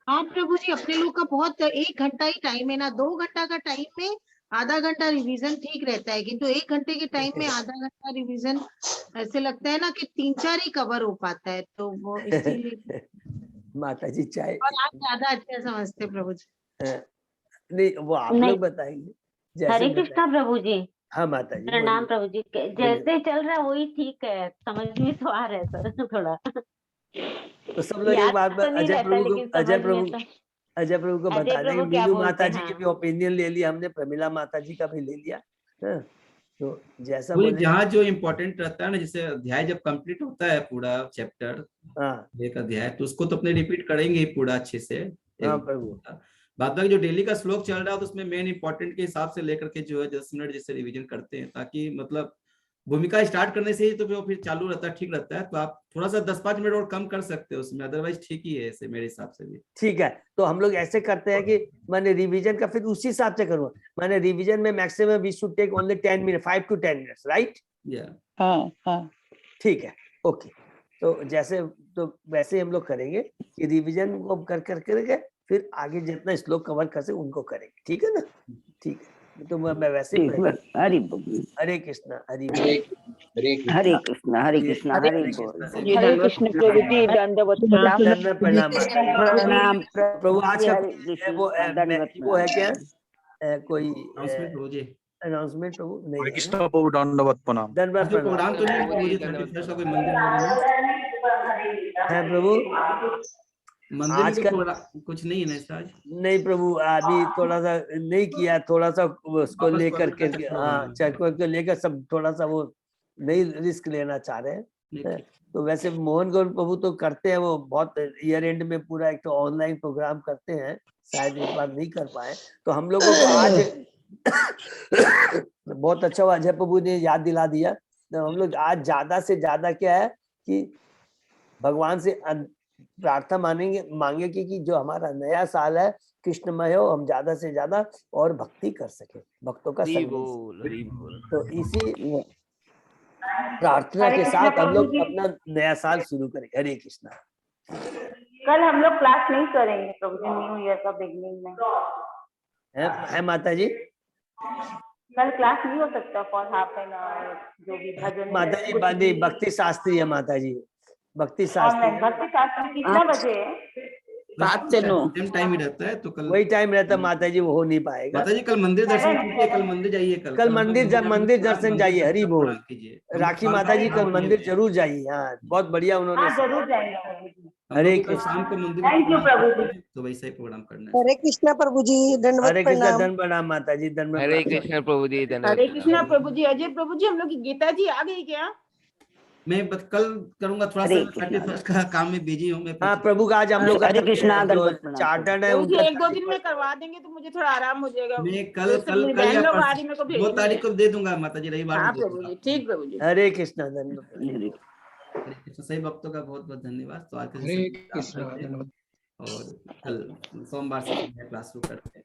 हाँ प्रभु जी, अपने लोग का बहुत 1 घंटा ही टाइम है ना, 2 घंटा का टाइम में आधा घंटा रिवीजन ठीक रहता है, किंतु 1 घंटे के टाइम में आधा घंटा रिवीजन ऐसे लगता है ना कि 3-4 ही कवर हो पाता है, तो वो इसीलिए माता जी चाहे और आप ज्यादा अच्छा समझते प्रभु जी। नहीं वो आप लोग बताएंगे जैसे। हरे कृष्णा प्रभु जी। हाँ माता जी प्रणाम प्रभु जी। जैसे चल रहा है वही ठीक है, समझ में तो आ रहा है सर थोड़ा। तो सब लोग एक बात अजय प्रभु को बता देंगे। मीनू माता जी के भी ओपिनियन ले लिया हमने, प्रमिला माता जी का भी ले लिया। तो जैसा जहाँ जो इम्पोर्टेंट रहता है ना, जैसे अध्याय जब कंप्लीट होता है पूरा चैप्टर, एक अध्याय, तो उसको तो अपने रिपीट करेंगे ही पूरा अच्छे से। बाद बाकी जो डेली का श्लोक चल रहा है तो उसमें मेन इंपॉर्टेंट के हिसाब से लेकर के जो है 10 मिनट जैसे रिवीजन करते हैं, ताकि मतलब भूमिका स्टार्ट करने से ही तो फिर चालू रहता है, ठीक रहता है। तो आप थोड़ा सा 10-5 मिनट और कम कर सकते हो उसमें, अदरवाइज ठीक ही है ऐसे मेरे हिसाब से भी। ठीक है, तो हम लोग ऐसे करते हैं कि मैंने रिवीजन का फिर उसी हिसाब से करूँ। मैंने रिवीजन में maximum we should take only 10 minute, 5 to 10 minutes, right? हाँ ठीक है, ओके। तो जैसे तो वैसे हम लोग करेंगे कि रिवीजन को कर करके फिर आगे जितना श्लोक कवर कर सके उनको करेंगे। ठीक है ना? ठीक है। तो मैं वैसे ही हरि बोल। हरे कृष्णा हरि बोल। हरे कृष्णा हरि बोल। हरे कृष्ण प्रभु जी, दंडवत प्रणाम। दंडवत प्रणाम प्रणाम प्रभु। आज का हरे कृष्ण, वो दंडवत वो है क्या कोई अनाउंसमेंट प्रभु जी। अनाउंसमेंट प्रभु नहीं है कृष्ण प्रभु दंडवत प्रणाम। दंडवत प्रणाम प्रोग्राम तो नहीं प्रभु जी, 31 का कोई मंदिर है प्रभु। मंदिर में आजकल कुछ नहीं है ना आज? नहीं प्रभु, अभी थोड़ा सा नहीं किया, थोड़ा सा उसको लेकर के, हाँ चक्र को लेकर सब थोड़ा सा वो नहीं रिस्क लेना चाह रहे हैं। तो वैसे मोहन गौर प्रभु तो करते हैं, वो बहुत ईयर एंड में पूरा एक तो ऑनलाइन प्रोग्राम करते हैं, शायद इस बार नहीं कर पाए। तो हम लोगों को आज बहुत अच्छा हुआ अजय प्रभु ने याद दिला दिया। तो हम लोग आज ज्यादा से ज्यादा क्या है कि भगवान से प्रार्थना मांगे कि जो हमारा नया साल है कृष्णमय हो, हम ज्यादा से ज्यादा और भक्ति कर सके, भक्तों का संग मिल सके। तो इसी प्रार्थना के साथ हम लोग अपना नया साल शुरू करें। हरे कृष्णा। कल हम लोग क्लास नहीं करेंगे प्रभु जी, न्यू ईयर का बिगनिंग में है माता जी। कल क्लास नहीं हो सकता फॉर हाफ एन आवर, जो भी भजन माता जी भक्ति शास्त्री है माता जी, भक्ति शास्त्री। भक्ति शास्त्री कितना बजे है? 7 से 9 टाइम ही रहता है, तो कल वही टाइम रहता है माता जी, वो हो नहीं पाएगा। माता जी कल मंदिर दर्शन कीजिए, कल मंदिर जाइए, कल मंदिर दर्शन जाइए। हरि बोल। राखी माता जी कल मंदिर जरूर जाइए। हाँ बहुत बढ़िया उन्होंने जरूर जाएंगे। हरे कल शाम को मंदिर थैंक यू प्रभु जी। तो वैसा ही प्रोग्राम करना है। हरे कृष्णा प्रभु जी, दंडवत हरे कृष्णा। प्रणाम। दंड प्रणाम माता जी, दंड हरे कृष्णा प्रभु जी, हरे कृष्णा प्रभु जी। अजय प्रभु जी, हम लोग की गीता जी आ गई क्या? मैं कल करूंगा, थोड़ा सा 31 का काम में बिजी हूँ मैं। हाँ प्रभु का आज हम लोग हरे कृष्णा चार्टर्ड है मुझे 1-2 दिन में करवा देंगे तो मुझे थोड़ा आराम हो जाएगा। मैं कल 2 तारीख को दे दूंगा माता जी, रविवार। हाँ प्रभु जी, ठीक प्रभु जी। हरे कृष्णा। हरे कृष्ण। सही भक्तों का बहुत बहुत धन्यवाद। तो आज हरे कृष्णा और कल सोमवार से क्लास शुरू करते हैं।